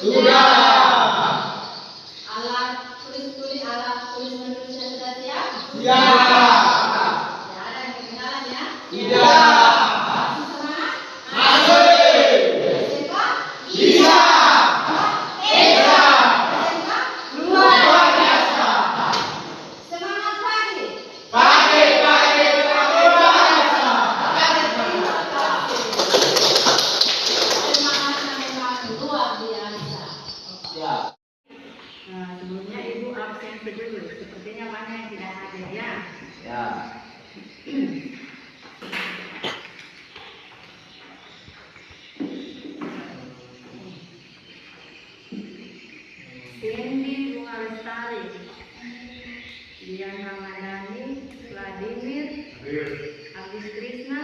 Sudah. Alat tulis menulisnya sudah siap? Siap. Tidak ada yang ketinggalan ya? Tidak. Masih semangat? Masih. SMK? Bisa. Bisa. SMK? Luar biasa. Semangat pagi. Pagi, pagi, pagi, luar biasa. Terima kasih. Semangatnya memang luar biasa. Ya. Nah, sebelumnya Ibu absen dulu. Sepertinya banyak yang tidak hadir ya. Ya. Cindy Bunga Lestari, Dian Ramadhani, Vladimir, Agus Krisna.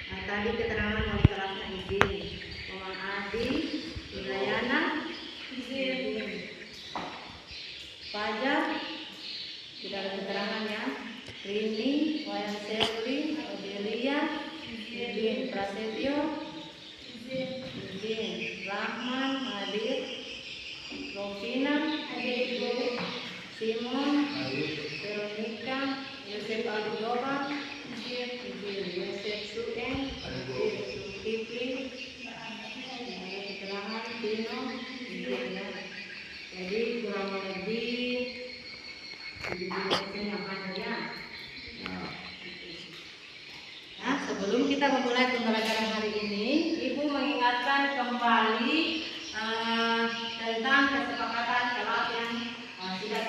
Nah, tadi keterangan wali kelasnya izin. Komang Adi, Wilayana, izin. Fajar, tidak ada keterangan ya. Rini, Wayan Serli, Odelia, izin. Prasetyo, izin. Rahman, hadir. Rovina, hadir. Simon, Veronica, Yosef Aldoba, izin. Yosef Suen, hadir. Zulkifli, ada keterangan. Tino, izin ya. Jadi kurang lebih 17 yang ada ya. Nah, sebelum kita memulai pembelajaran hari ini, Ibu mengingatkan kembali tentang kesepakatan kelas yang sudah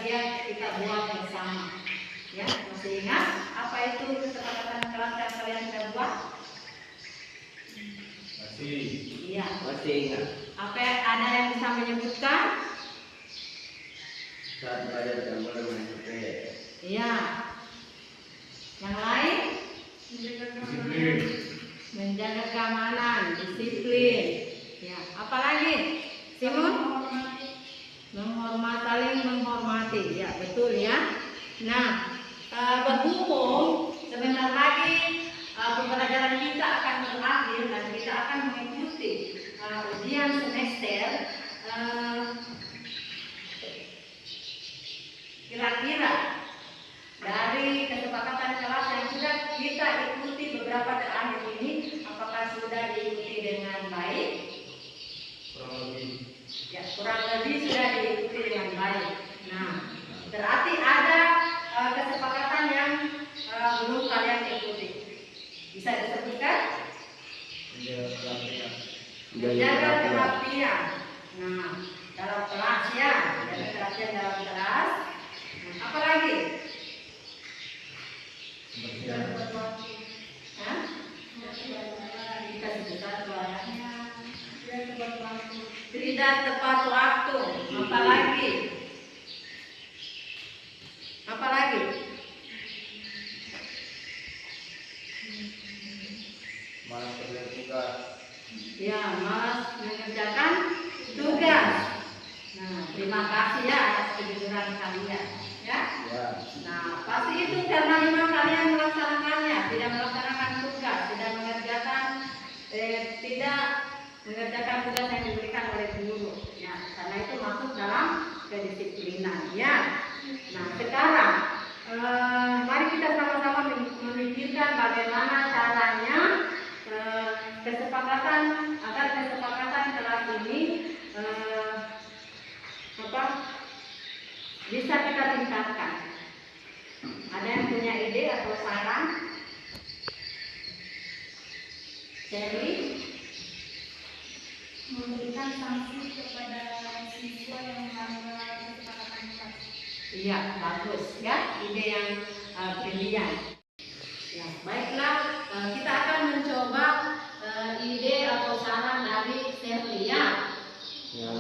kita buat bersama. Ya, masih ingat apa itu kesepakatan kelas yang kalian sudah buat? Masih. Iya. Masih ingat. Apa ada yang bisa menyebutkan? Saat belajar tidak boleh main HP. Iya. Yang lain? Disiplin. Menjaga keamanan, disiplin. Ya, apalagi? Simon? Saling menghormati. Ya, betul ya. Nah, berhubung sebentar lagi pembelajaran kita akan berakhir dan kita akan mengikuti ujian semester. Kira-kira dari kesepakatan kelas yang sudah kita ikuti beberapa terakhir ini, apakah sudah diikuti dengan baik? Kurang lebih. Ya, kurang lebih sudah diikuti dengan baik. Nah, berarti ada kesepakatan yang belum kalian ikuti. Bisa disebutkan? Menjaga kerapian. Nah, dalam kelas ya, menjaga kerapian dalam kelas. Apa lagi? Hah? Kita sebutkan suaranya. Tidak tepat waktu. Apa lagi? Apa lagi? Malas kerja tugas. Ya, malas mengerjakan tugas. Nah, terima kasih ya atas kejujuran kalian. Ya. Ya. Nah, pasti itu karena memang kalian melaksanakannya, tidak melaksanakan tugas, tidak mengerjakan tugas yang diberikan oleh guru. Ya, karena itu masuk dalam kedisiplinan. Ya. Nah, sekarang mari kita sama-sama memikirkan bagaimana caranya kesepakatan kelas ini bisa kita tingkatkan. Ada yang punya ide atau saran? Sherly? Memberikan sanksi kepada siswa yang melanggar kesepakatan kelas. Iya, bagus ya, ide yang brilian. Ya, baiklah, kita akan mencoba ide atau saran dari Sherly ya. Ya.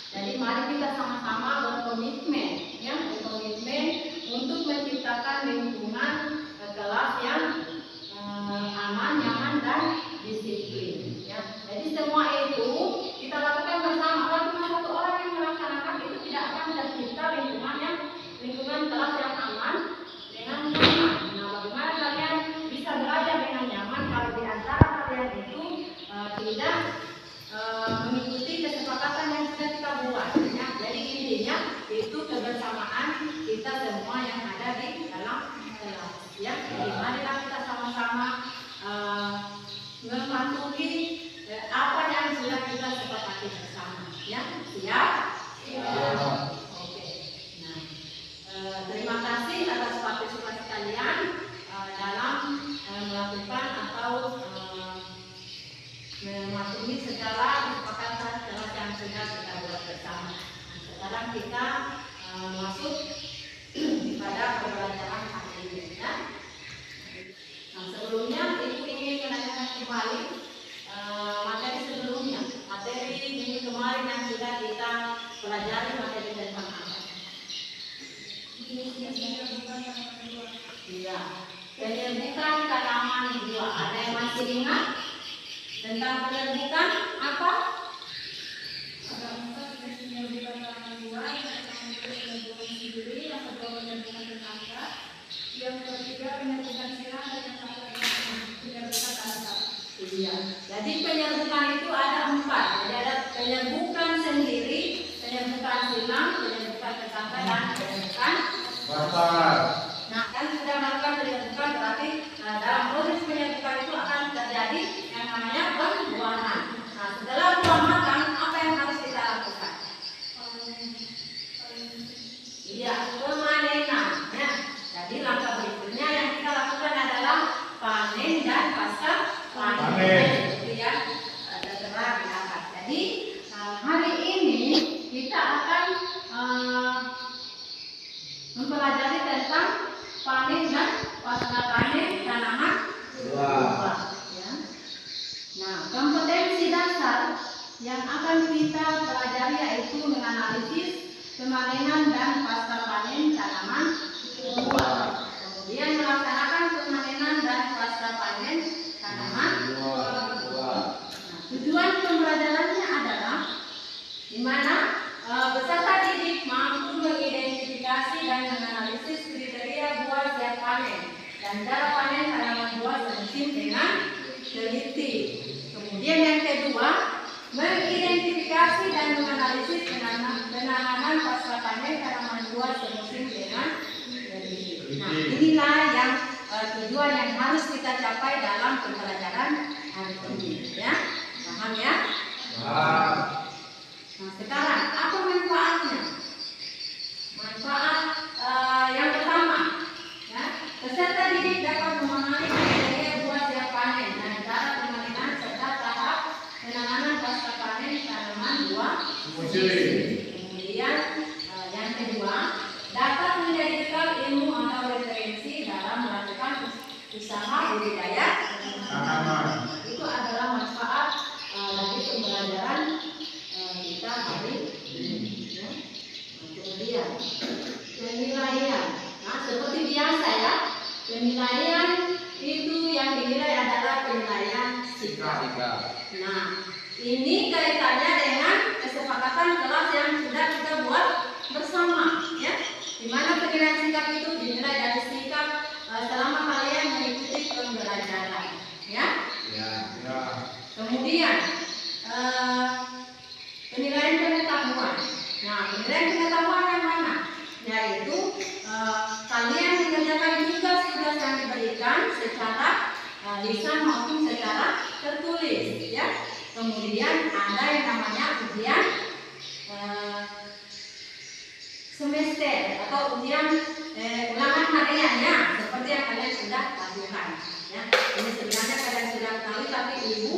Jadi mari kita sama-sama berkomitmen ya, untuk menciptakan lingkungan kelas yang aman, nyaman dan disiplin ya. Jadi semua itu kita lakukan bersama. Kalau cuma satu orang yang melaksanakan itu tidak akan tercipta lingkungan kelas yang aman dengan nyaman. Nah, bagaimana kalian bisa belajar dengan nyaman kalau di antara kalian itu tidak mengikuti segala kesepakatan kelas yang sudah kita buat bersama. Sekarang kita masuk pada pembelajaran hari ini ya. Nah, sebelumnya Ibu ingin menanyakan kembali materi sebelumnya, materi minggu kemarin yang sudah kita pelajari materi tentang apa? Iya, penyerbukan tanaman jiwa. Ada yang masih ingat tentang penyerbukan apa? Ada 4 penyerbukan tanaman jiwa, yang pertama itu penyerbukan sendiri, yang kedua penyerbukan tetangga, yang ketiga penyerbukan silang, dan yang keempat penyerbukan tanah. Iya. Jadi penyerbukan itu ada 4. Jadi ada penyerbukan sendiri, penyerbukan silang, penyerbukan tetangga, dan penyerbukan Bapak. Nah, kan sudah melakukan penyerbukan berarti dalam proses penyerbukan itu akan terjadi yang namanya pembuahan. Nah, setelah buah matang, apa yang harus kita lakukan? Iya, pemanenan. Ya. Jadi langkah berikutnya yang kita lakukan adalah panen dan pasca panen. Seperti yang tertera di atas. Jadi hari ini kita akan mempelajari tentang panen dan pasca panen tanaman buah. Ya. Nah, kompetensi dasar yang akan kita pelajari yaitu menganalisis pemanenan dan pasca panen tanaman buah. Kemudian melaksanakan pemanenan dan pasca panen tanaman buah. Nah, tujuan pembelajarannya adalah di mana peserta didik mampu mengidentifikasi dan menganalisis kriteria buah siap panen dan cara panen tanaman buah semusim dengan teliti. Kemudian yang kedua, mengidentifikasi dan menganalisis penanganan pasca panen tanaman buah semusim dengan teliti. Nah, inilah yang tujuan yang harus kita capai dalam pembelajaran hari ini, ya. Paham ya? Paham. Nah, sekarang apa manfaatnya? Manfaat yang pertama, ya, peserta didik dapat memahami kriteria buah siap panen dan cara pemanenan serta tahap penanganan pasca panen tanaman buah Musim. Kemudian yang kedua, dapat menjadi bekal ilmu atau referensi dalam melakukan usaha budidaya Tanaman. Itu adalah manfaat dari pembelajaran kita hari ini. Ya. Nah, kemudian penilaian. Nah, seperti biasa ya, penilaian itu yang dinilai adalah penilaian sikap. Nah, ini kaitannya dengan kesepakatan kelas yang sudah kita buat bersama, ya. Di mana penilaian sikap itu dinilai dari sikap selama kalian mengikuti pembelajaran, ya. Ya. Kemudian penilaian pengetahuan. Nah, penilaian pengetahuan yang mana? Yaitu kalian mengerjakan tugas-tugas yang diberikan secara lisan maupun secara tertulis, ya. Kemudian ada yang namanya ujian semester atau ujian ulangan harian, ya, seperti yang kalian sudah lakukan, ya. Ini sebenarnya kalian sudah tahu, tapi Ibu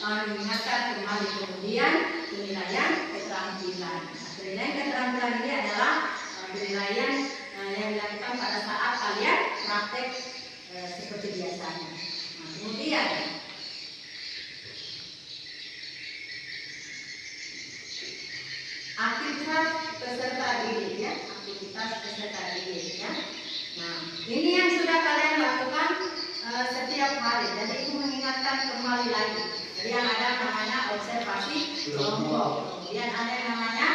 mengingatkan kembali. Kemudian penilaian keterampilan. Nah, penilaian keterampilan ini adalah penilaian yang dilakukan pada saat kalian praktek seperti biasanya. Nah, kemudian aktivitas peserta didik, ya, aktivitas peserta didik, ya. Nah, ini yang sudah kalian lakukan setiap hari. Jadi Ibu mengingatkan kembali lagi. Jadi yang ada namanya observasi kelompok. Kemudian ada yang namanya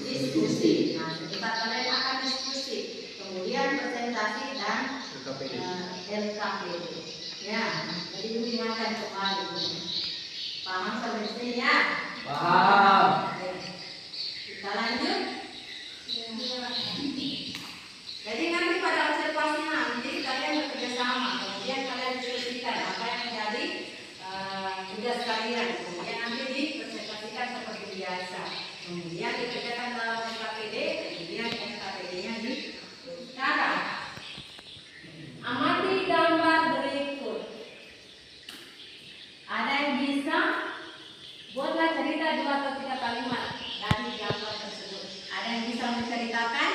diskusi. Nah, sekitar kalian akan diskusi. Kemudian presentasi dan LKPD. Ya, jadi Ibu ingatkan kembali. Paham sampai sini, ya? Paham. Oke. Kita lanjut. Jadi nanti pada observasi nanti kalian bekerja sama. Kemudian kalian diskusikan apa yang menjadi tugas kalian. Kemudian nanti dipresentasikan seperti biasa. Kemudian dikerjakan dalam LKPD. Kemudian LKPD-nya sekarang amati gambar berikut. Ada yang bisa buat 2 atau 3 kalimat dari gambar tersebut. Ada yang bisa menceritakan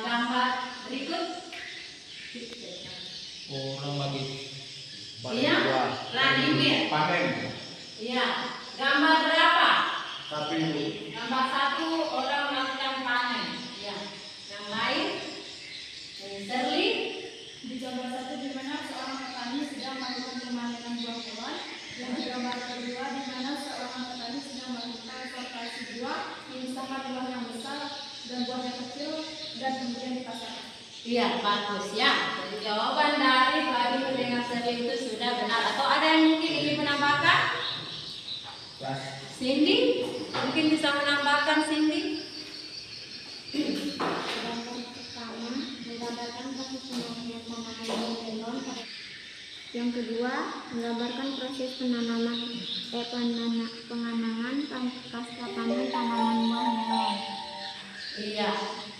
gambar berikut? Orang bagi Iya, Vladimir. panen. Iya, gambar berapa? Tapi Gambar 1 orang melakukan panen. Ya. Yang lain? Shirley. Di gambar 1 di mana seorang petani sedang melakukan pemanenan buah-buahan. Yang di gambar kedua di mana seorang petani sedang melakukan sortasi buah, memisahkan buah yang besar dan buah yang kecil dan kemudian dipasarkan. Iya, bagus ya. Jadi jawaban dari Vladimir dengan Shirley itu sudah benar. Atau ada yang mungkin ingin menambahkan? Cindy, mungkin bisa menambahkan Cindy? Gambar pertama menggambarkan proses penanaman tanaman melon. Yang kedua menggambarkan proses penanaman penanaman pasca panen tanaman buah melon. Iya,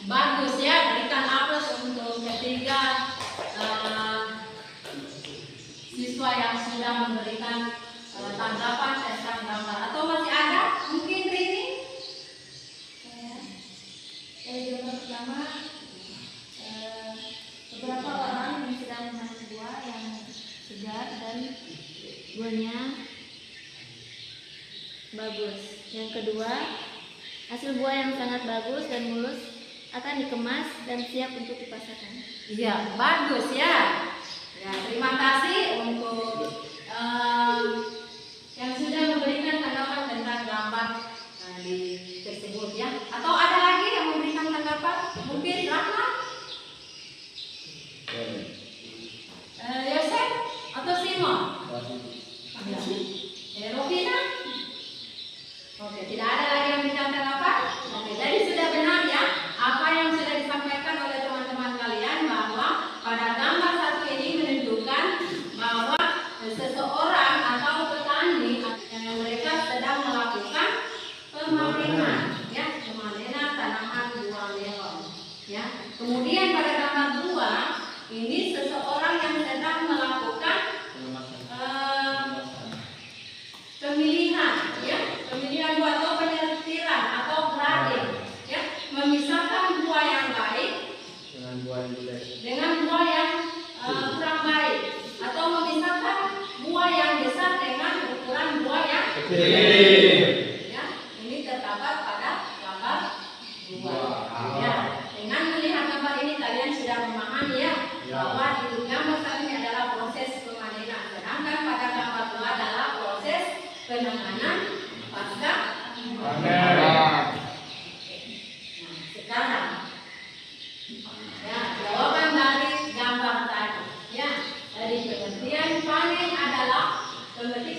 bagus ya. Berikan aplaus untuk ketiga siswa yang sudah memberikan tanggapan tentang gambar. Atau masih ada? Mungkin Rini? Gambar pertama beberapa orang yang sedang memanen buah yang segar dan Buahnya bagus. Yang kedua hasil buah yang sangat bagus dan mulus akan dikemas dan siap untuk dipasarkan. Iya, bagus ya. Ya, terima kasih untuk yang sudah memberikan tanggapan tentang gambar di tersebut ya. Atau ada lagi yang memberikan tanggapan? Mungkin Rahma? Yosef atau Simon? Ya. Rovina? Oke, tidak ada lagi yang bicara tanggapan? Oke, jadi sudah benar ya apa yang sudah disampaikan oleh teman-teman kalian bahwa pada gambar 1 ini menunjukkan bahwa seseorang atau petani yang mereka sedang melakukan pemanenan ya, pemanenan tanaman buah melon ya. Kemudian pada gambar 2 ini seseorang yang sedang melakukan pemilihan ya, pemilihan buah atau penyetiran atau grading ya, memisahkan buah yang baik dengan buah yang kurang baik, atau memisahkan buah yang besar dengan ukuran buah yang kecil ya. Ini terdapat pada gambar 2 ya. Dengan melihat gambar ini kalian sudah memahami ya bahwa di gambar 1 ini adalah proses pemanenan, sedangkan pada gambar 2 adalah proses penanganan pasca panen. Sekarang ya, jawaban dari gambar tadi ya, dari pengertian panen adalah pemetik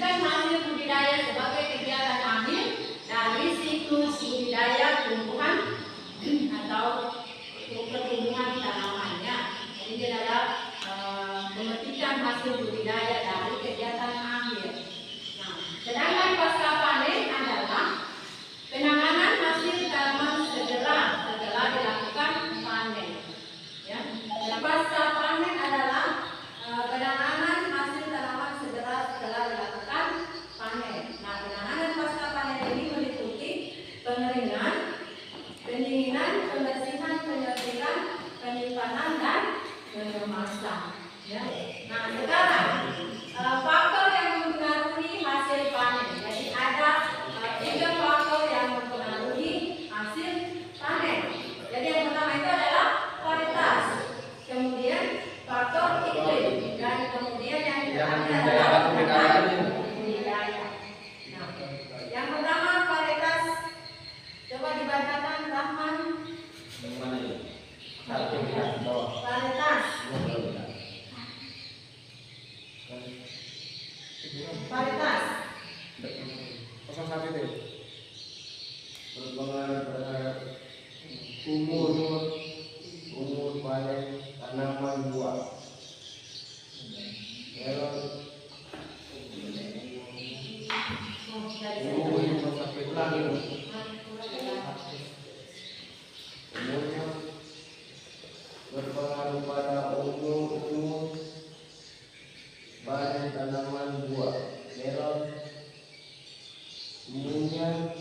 55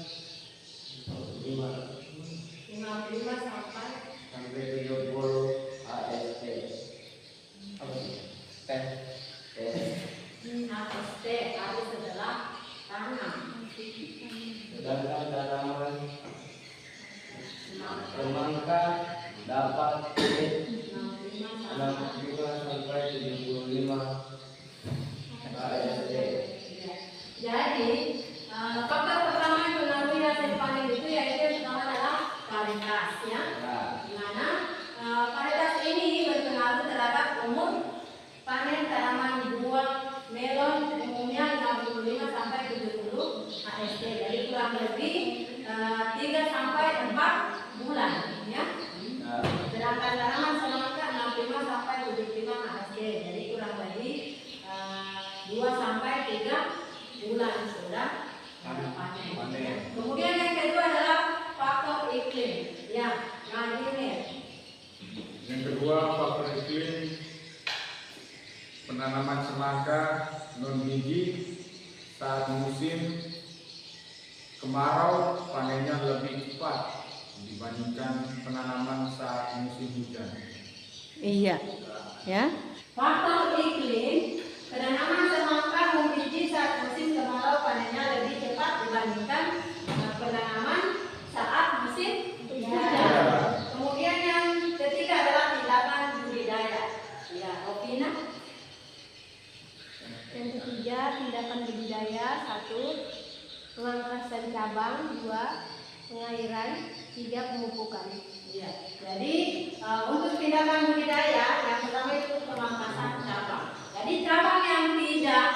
sampai 70 AST. Apa sih? Tes. AST, aris adalah tanam. Sedangkan tanaman semangka dapat 65 sampai 75 AST. Jadi faktor pertama yang mempengaruhi hasil panen itu yaitu yang pertama adalah varietas, ya. Di mana varietas ini berpengaruh terhadap umur panen tanaman buah melon, umumnya 65 sampai 70 AST. Jadi kurang lebih 3 sampai 4 bulan, ya. Sedangkan tanaman semangka 65 sampai 75 AST. Jadi kurang lebih 2 sampai 3 bulan sudah panen. Kemudian yang kedua adalah faktor iklim. Ya, nah ini. Yang kedua, faktor iklim. Penanaman semangka non biji saat musim kemarau panennya lebih cepat dibandingkan penanaman saat musim hujan. Iya, ya. Faktor iklim, penanaman semangka non biji saat musim kemarau panennya lebih cepat dibandingkan penanaman saat musim hujan. Kemudian yang ketiga adalah tindakan budidaya. Ya, Opina. Yang ketiga, tindakan budidaya. 1. Pemangkasan cabang. 2. Pengairan. 3. Pemupukan. Ya, jadi untuk tindakan budidaya yang pertama itu pemangkasan cabang. Jadi cabang yang tidak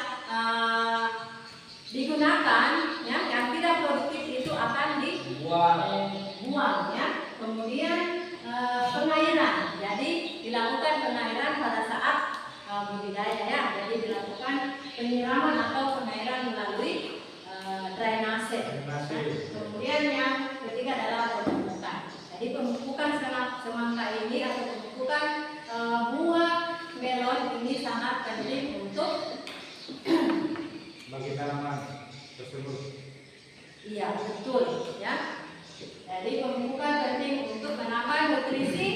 digunakan, ya, yang tidak produktif itu akan dibuang, ya. Kemudian pengairan. Jadi dilakukan pengairan pada saat budidaya, ya. Jadi dilakukan penyiraman atau pengairan melalui drainase. Kemudian yang ketiga adalah pemupukan. Jadi pemupukan semangka ini atau pemupukan buah melon ini sangat penting untuk Bagi tanaman tersebut. iya, betul, ya. Jadi pemupukan penting untuk menambah nutrisi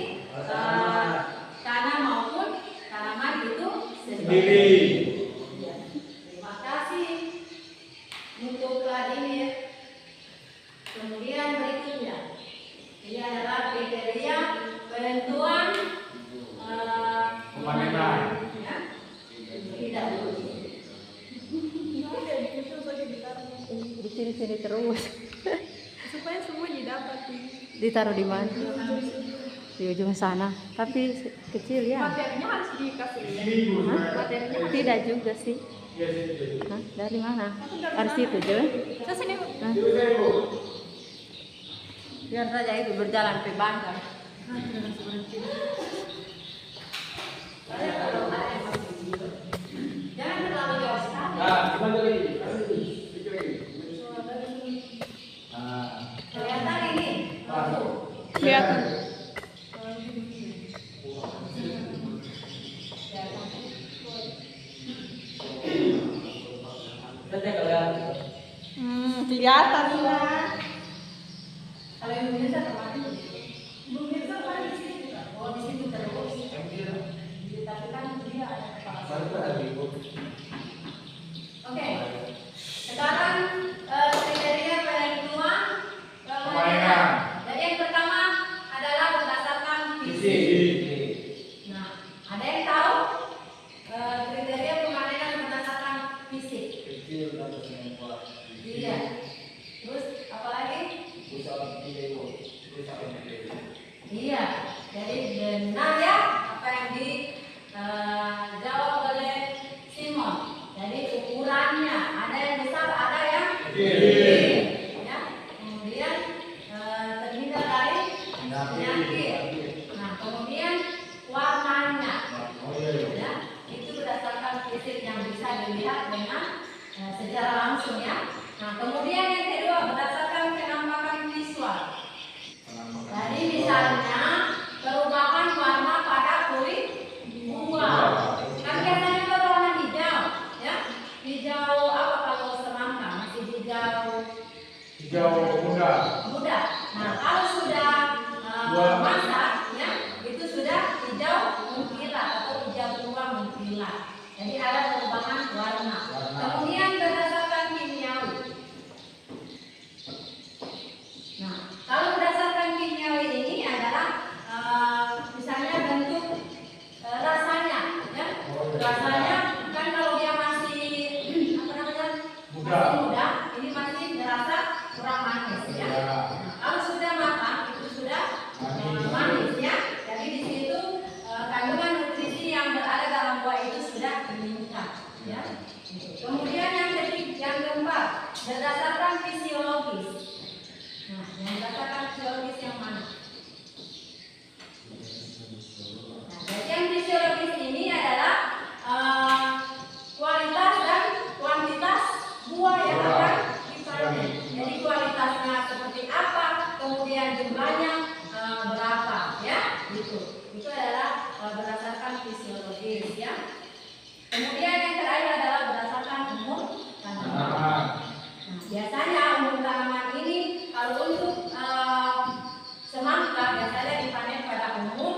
tanah maupun tanaman itu sendiri. Ya. Terima kasih untuk Vladimir. Kemudian berikutnya, ini adalah kriteria penentuan Pemanenan. ya. Tidak dulu. Di sini terus. Supaya semua didapat. Ditaruh di mana? Di ujung sana. Tapi kecil, ya. Materinya harus dikasih. Hah? Tidak juga sih. Hah? Dari mana? Harus itu juga. Terus ini Hah? Biar saja itu berjalan ke bangka. Jangan terlalu jauh sekali. Kelihatan ini? kelihatan. Kelihatan lah. Kalau yang biasa kemarin Mirza kan di sini juga. Oh, di situ terus. Tapi kan dia ada kepala. Oke. Sekarang kriteria penentuan pemanenan. Jadi yang pertama adalah berdasarkan fisik. Nah, ada yang tahu kriteria pemanenan berdasarkan fisik? Iya. Terus apa lagi? Iya. Jadi benar, ya, apa yang dijawab oleh Simon. Jadi ukurannya ada yang besar, ada yang kecil. Ya. Kemudian terhindar dari penyakit. Nah, kemudian warnanya. Ya, itu berdasarkan fisik yang bisa dilihat dengan secara langsung, ya. Nah, kemudian yang kedua berdasarkan penampakan visual. Jadi misalnya perubahan warna pada kulit buah. Kan biasanya berwarna hijau, ya. Hijau apa kalau semangka? Masih hijau hijau muda. Muda. Nah, kalau sudah masak, ya, itu sudah hijau mengkilat atau hijau tua mengkilat. Jadi ada perubahan warna. Kemudian berdasarkan kimiawi. Nah, kalau berdasarkan kimiawi ini adalah misalnya bentuk rasanya, ya. Rasanya kan kalau dia masih apa namanya? Masih muda, ini masih terasa kurang manis, ya. Nah, kalau sudah matang itu sudah manis, ya. Jadi di situ kandungan nutrisi yang berada dalam buah itu sudah meningkat, ya. Kemudian yang keempat, berdasarkan fisiologis. Nah, yang berdasarkan fisiologis yang mana? Nah, jadi yang fisiologis ini adalah kualitas dan kuantitas buah yang akan dipanen. Jadi kualitasnya seperti apa, kemudian jumlahnya berapa, ya, gitu. Itu adalah berdasarkan fisiologis, ya. Kemudian yang terakhir adalah berdasarkan umur tanaman. Nah, biasanya umur tanaman ini kalau untuk semangka biasanya dipanen pada umur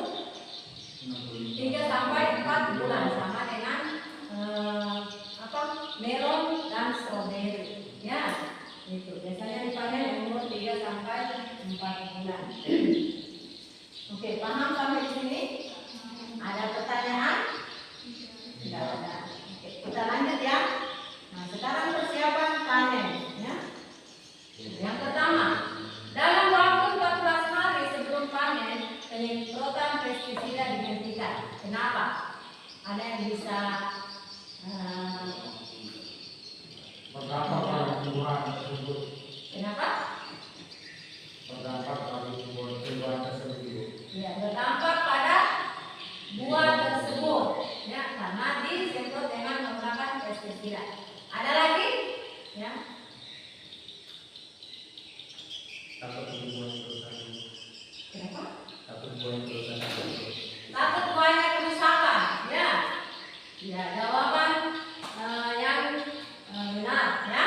3 sampai 4 bulan, sama dengan melon dan stroberi, ya. Itu biasanya dipanen umur 3 sampai 4 bulan. Oke, paham sampai di sini? Ada pertanyaan? Tidak ada. Oke, kita lanjut, ya. Nah, sekarang persiapan panen, ya. Yang pertama, dalam waktu 14 hari sebelum panen, penyemprotan pestisida dihentikan. Kenapa? Ada yang bisa Berdampak pada tumbuhan tersebut. kenapa? Berdampak pada tumbuhan tersebut. Ya, berdampak pada buah tersebut, ya, karena disemprot dengan menggunakan pestisida. Ada lagi, ya? Takut tumbuhan kerusakan. Kenapa? Takut tumbuhan kerusakan. Takut buahnya kerusakan, ya? Ya, jawaban yang benar, ya.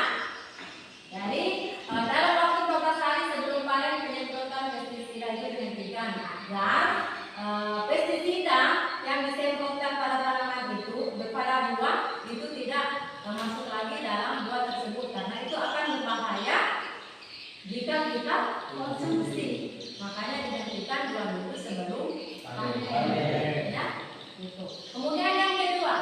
Jadi dalam waktu 12 hari sebelum panen penyemprotan pestisida itu dihentikan, dan pestisida yang disemprotkan pada tanaman itu pada buah itu tidak masuk lagi dalam buah tersebut, karena itu akan berbahaya jika kita konsumsi. Makanya dihentikan 2 minggu sebelum panen, ya. Gitu. Kemudian yang kedua,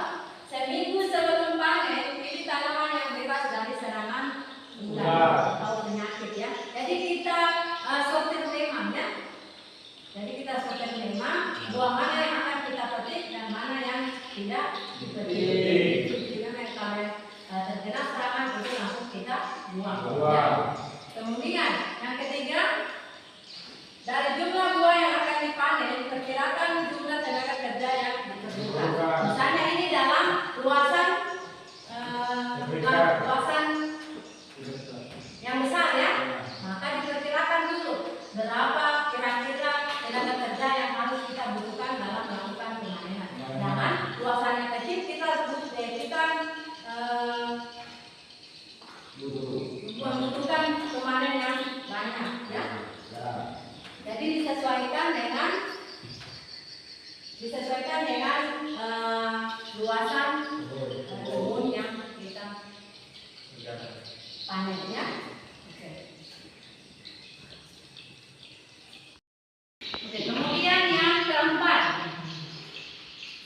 seminggu sebelum panen ini tanaman yang bebas dari serangan ular atau penyakit, ya. Jadi kita sortir memang, ya. Jadi kita sortir memang buah mana yang akan kita petik dan mana yang tidak dipetik. Jadi kalau terkena serangan itu langsung kita buang. Ya. Kemudian yang ketiga, dari jumlah buah yang akan dipanen, perkirakan jumlah tenaga kerja yang diperlukan. Misalnya ini dalam luasan yang besar, ya, maka diperkirakan dulu berapa kira-kira tenaga kerja yang harus kita butuhkan dalam melakukan pemanenan. Jangan luasannya kecil, kita membutuhkan pemanen yang banyak, ya. Jadi disesuaikan dengan luasan kebun yang kita panen, ya. Oke, kemudian yang keempat,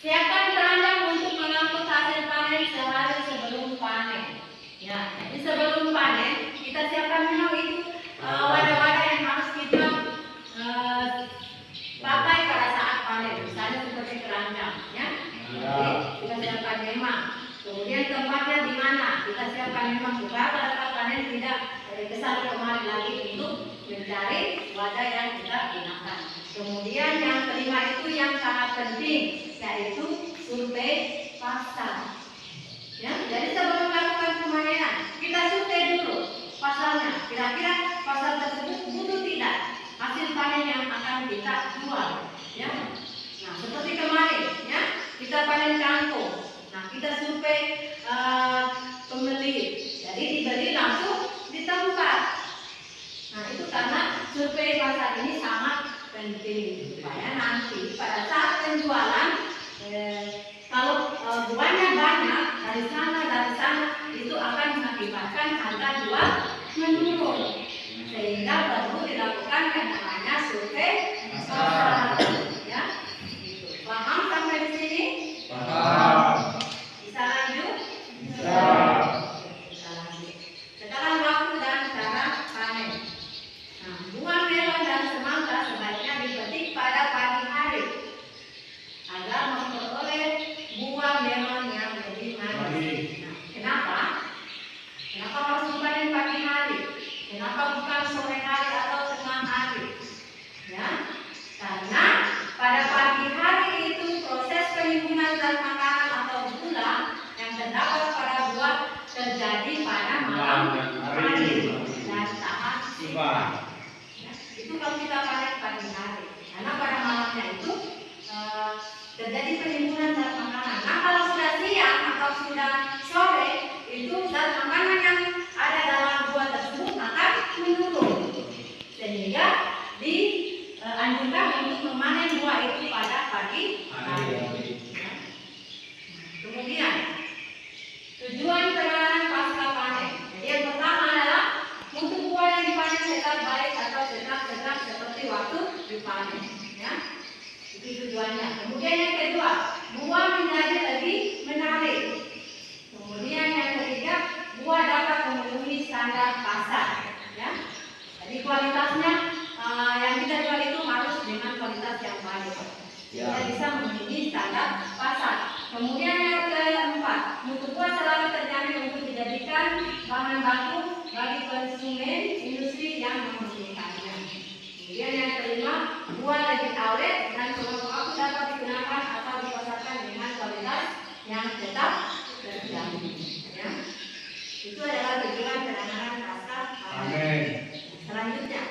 siapkan keranjang untuk mengangkut hasil panen sehari sebelum panen. Ya, jadi sebelum panen kita siapkan memang itu wadah-wadah yang harus kita pakai pada saat panen, misalnya seperti keranjang, ya. Jadi kita siapkan memang. Kemudian tempatnya di mana? Kita siapkan memang juga pada saat panen, tidak kesana kemari lagi untuk mencari wadah yang kita gunakan. Kemudian yang kelima itu yang sangat penting, yaitu survei pasar. Ya, jadi sebelum melakukan pemanenan, kita survei dulu pasarnya. Kira-kira pasar tersebut butuh tidak hasil panen yang akan kita jual. Ya, nah seperti kemarin, ya, kita panen kangkung. Nah, kita survei pembeli. Jadi dibeli langsung di tempat. survei pasar ini sangat penting supaya nanti pada saat penjualan kalau buahnya banyak dari sana itu akan mengakibatkan harga jual menurun, sehingga perlu dilakukan yang namanya survei pasar. Ya, gitu. Paham sampai di sini? Paham. Bisa lanjut? Bisa. Bisa lanjut. Sekarang waktu dan cara panen. Nah, buah melon dan semangka sebaiknya dipetik pada pagi hari agar memperoleh buah melon yang lebih manis. Nah, kenapa? Kenapa harus dipanen pagi hari? Kenapa bukan sore hari atau tengah hari? Ya, karena pada pagi hari itu proses penimbunan zat makanan atau gula yang terdapat pada buah terjadi pada malam hari dan tahan simpan. Ya, itu kalau kita panen pagi hari, karena pada malamnya itu terjadi penimbunan zat makanan. Nah, kalau sudah siang atau sudah sore, itu zat makanan yang ada dalam buah tersebut akan menurun, sehingga dianjurkan untuk memanen buah itu pada pagi hari. Ya. Kemudian tujuan penanganan pasca panen. Jadi yang pertama adalah untuk buah yang dipanen tetap baik atau tetap segar seperti waktu dipanen. Ya. Itu tujuannya. Kemudian yang kedua, buah menjadi lebih menarik. Kemudian yang ketiga, buah dapat memenuhi standar pasar. Ya. Jadi kualitasnya yang kita jual itu harus dengan kualitas yang baik. Kita bisa memenuhi standar pasar. Kemudian yang keempat, mutu buah selalu terjamin untuk dijadikan bahan baku bagi konsumen industri yang membutuhkannya. Kemudian yang kelima, buah lebih awet dan waktu dapat digunakan atau dipasarkan dengan kualitas yang tetap terjamin. Ya. Itu adalah tujuan penanganan pasca panen. Selanjutnya,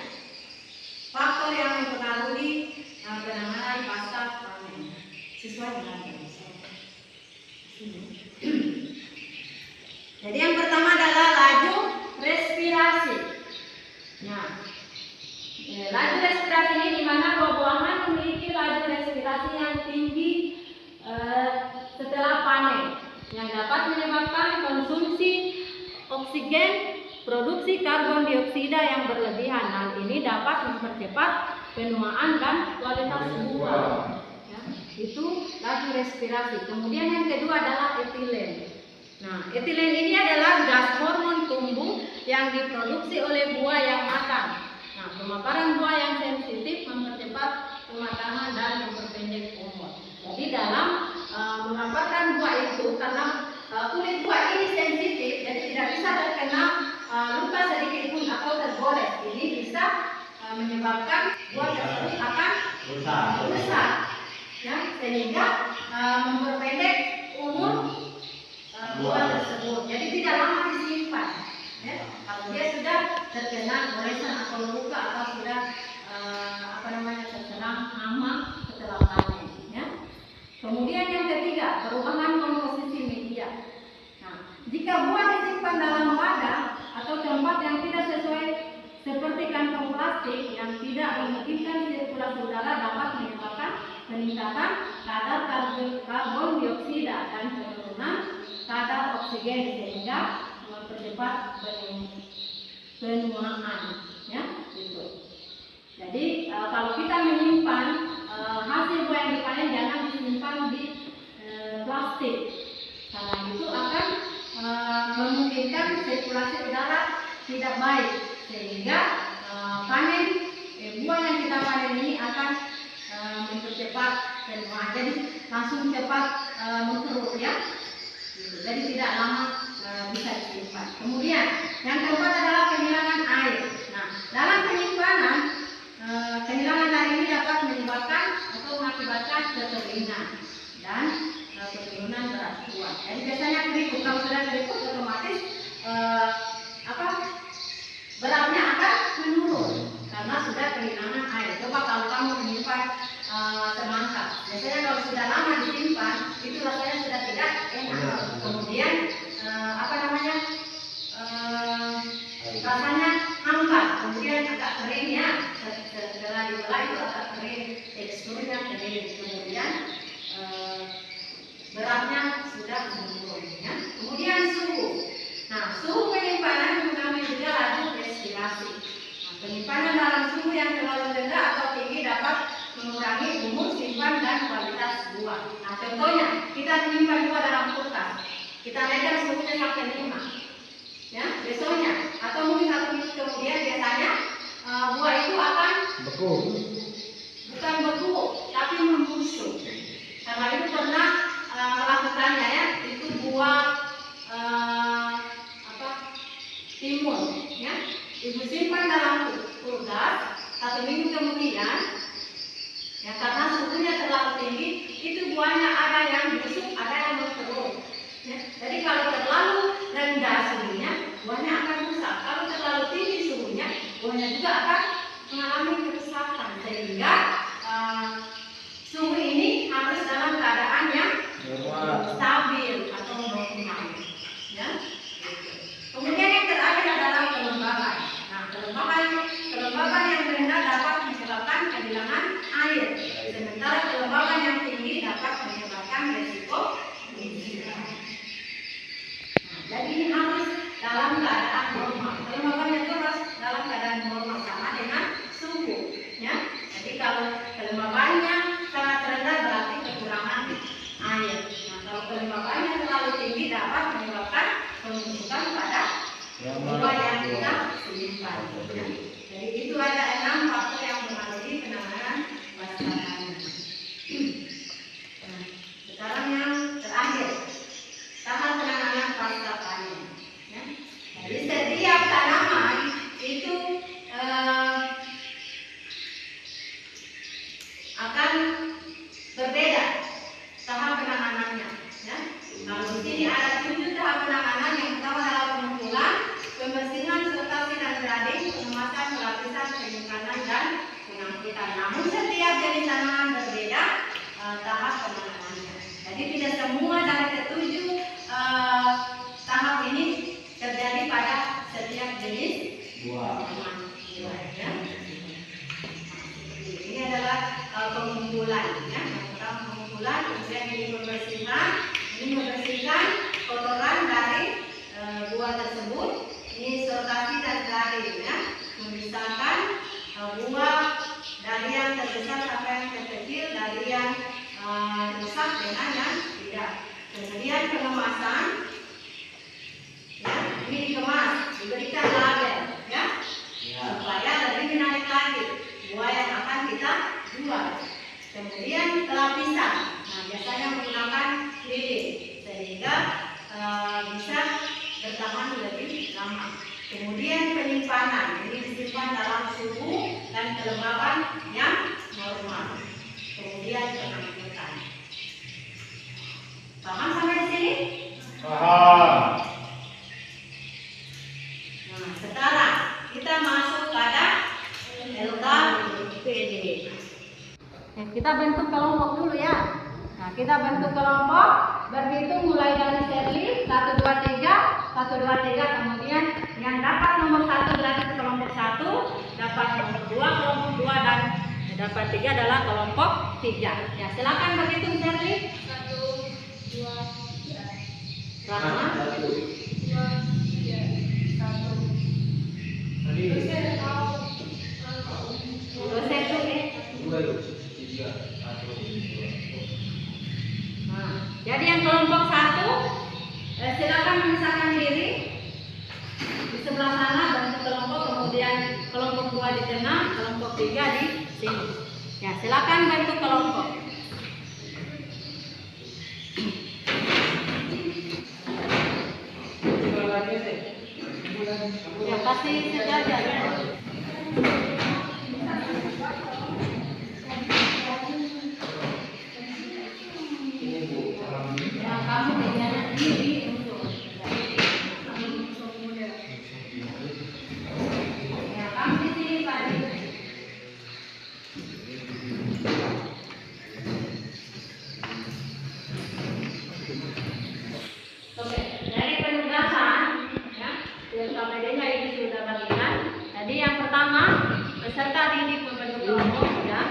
faktor yang mempengaruhi penanganan pasca panen sesuai dengan jadi yang pertama adalah laju respirasi. Nah, laju respirasi ini di mana buah-buahan memiliki laju respirasi yang tinggi setelah panen, yang dapat menyebabkan konsumsi oksigen, produksi karbon dioksida yang berlebihan. Hal ini dapat mempercepat penuaan dan kualitas buah. Ya, itu laju respirasi. Kemudian yang kedua adalah etilen. Nah, etilen ini adalah gas hormon tumbuh yang diproduksi oleh buah yang matang. Nah, pemaparan buah yang sensitif mempercepat pematangan dan memperpendek umur. Jadi dalam memaparkan buah itu, karena kulit buah ini sensitif, jadi tidak bisa terkena luka sedikit pun atau tergores. Ini bisa menyebabkan buah tersebut akan rusak, ya, sehingga memperpendek umur buah tersebut. Jadi tidak lama disimpan. Ya. Kalau dia sudah terkena goresan atau luka atau sudah terserang hama setelah panen. Ya. Kemudian yang ketiga, perubahan komposisi media. Nah, jika buah disimpan dalam wadah atau tempat yang tidak sesuai seperti kantong plastik yang tidak memungkinkan sirkulasi udara, dapat menyebabkan peningkatan kadar karbon dioksida dan penurunan kadar oksigen, sehingga mempercepat penuaan. Ya, gitu. Jadi kalau kita menyimpan hasil buah yang dipanen, jangan disimpan di plastik, karena itu akan memungkinkan sirkulasi udara tidak baik, sehingga panen buah yang kita panen ini akan mempercepat penuaan. Jadi langsung cepat mengkerut, ya. Jadi tidak lama bisa disimpan. Kemudian yang keempat adalah kehilangan air. Nah, dalam penyimpanan kehilangan air ini dapat menyebabkan atau mengakibatkan kekeringan dan penurunan berat buah. Jadi biasanya keriput, kalau sudah keriput otomatis beratnya akan menurun karena sudah kehilangan air. Coba kalau kamu menyimpan semangka, biasanya kalau sudah lama disimpan itu rasanya sudah tidak enak. Kemudian rasanya hambar, kemudian agak kering, ya, suhu penyimpanan mengalami juga laju respirasi. Nah, penyimpanan dalam suhu yang terlalu rendah atau tinggi dapat mengurangi umur simpan dan kualitas buah. Nah, contohnya kita menyimpan buah dalam kulkas, kita naikkan suhunya sampai 5, ya, besoknya atau mungkin 1 minggu kemudian biasanya buah itu akan Beku. bukan beku tapi membusuk. Karena itu pernah melakukannya, ya, itu buah timun, ya, ibu simpan dalam kulkas 1 minggu kemudian, ya, karena suhunya terlalu tinggi, itu buahnya ada yang busuk, ada yang bertelur, ya. Jadi kalau terlalu rendah suhunya, buahnya akan rusak. Kalau terlalu tinggi suhunya, buahnya juga akan mengalami kerusakan. Sehingga suhu ini harus dalam keadaan yang stabil atau normal, ya. Kemudian yang terakhir adalah kelembaban. Nah, kelembaban yang rendah dapat menyebabkan kehilangan air, sementara kelembaban yang tinggi dapat menyebabkan resiko penggusuran. Nah, jadi ini harus dalam keadaan normal. Kelembaban itu harus dalam keadaan normal sama dengan suhu, ya. Jadi kalau kelembabannya sangat rendah berarti kekurangan air. Nah, kalau kelembabannya terlalu tinggi dapat menyebabkan pembusukan pada buah yang kita simpan. Jadi itu ada 6 faktor yang mempengaruhi penanganan pasca panen. Nah, sekarang yang terakhir, tahap penanganan pasca panen. Ya. Jadi setiap tanaman itu akan berbeda tahap penanganannya. Ya. Kalau di sini ada 7 tahap penanganan. Yang pertama adalah pengumpulan, pembersihan serta dan grading, pengemasan, pelapisan, penyimpanan dan pengangkutan. Namun setiap jenis tanaman berbeda tahap penanganannya. Jadi tidak semua dari ke-7 tahap ini terjadi pada setiap jenis tanaman. Ya. Ini adalah pengumpulan. Ya. Yang pertama pengumpulan, kemudian ini pembersihan. Ini membersihkan kotoran dari buah tersebut. Ini sortasi dan grading, ya, memisahkan buah dari yang terbesar sampai yang terkecil, dari yang rusak dengan yang tidak. Kemudian pengemasan, ya, ini dikemas, diberikan label, ya, supaya lebih menarik lagi buah yang akan kita jual. Kemudian pelapisan, nah biasanya menggunakan lilin sehingga bisa bertahan lebih lama. Kemudian penyimpanan, ini disimpan dalam suhu dan kelembaban yang normal. Kemudian pengangkutan. Paham sampai di sini? Paham. Nah, sekarang kita masuk pada LKPD. Kita bentuk kelompok dulu, ya. Nah, kita bentuk kelompok, berhitung mulai dari seri 1, 2, 3, 1, 2, 3, kemudian yang dapat nomor 1 berarti kelompok 1, dapat nomor 2 kelompok 2 dan dapat 3 adalah kelompok 3. Ya, silakan berhitung seri. 1, 2, 3. Rahma. 1, 2, 3, 1. Dosen tuh, ya. 2, 3, 1, 2. Nah, jadi yang kelompok 1 silakan memisahkan diri di sebelah sana bentuk kelompok, kemudian kelompok 2 di tengah, kelompok 3 di sini. Ya, silakan bentuk kelompok. Ya, kasih sejajar, ya. Ya, kamu menjaga diri untuk ya, kamu di sini Pak. Oke, dari penugasan, ya, LKPD-nya ini sudah bagikan. Jadi yang pertama, peserta didik membentuk kelompok, ya.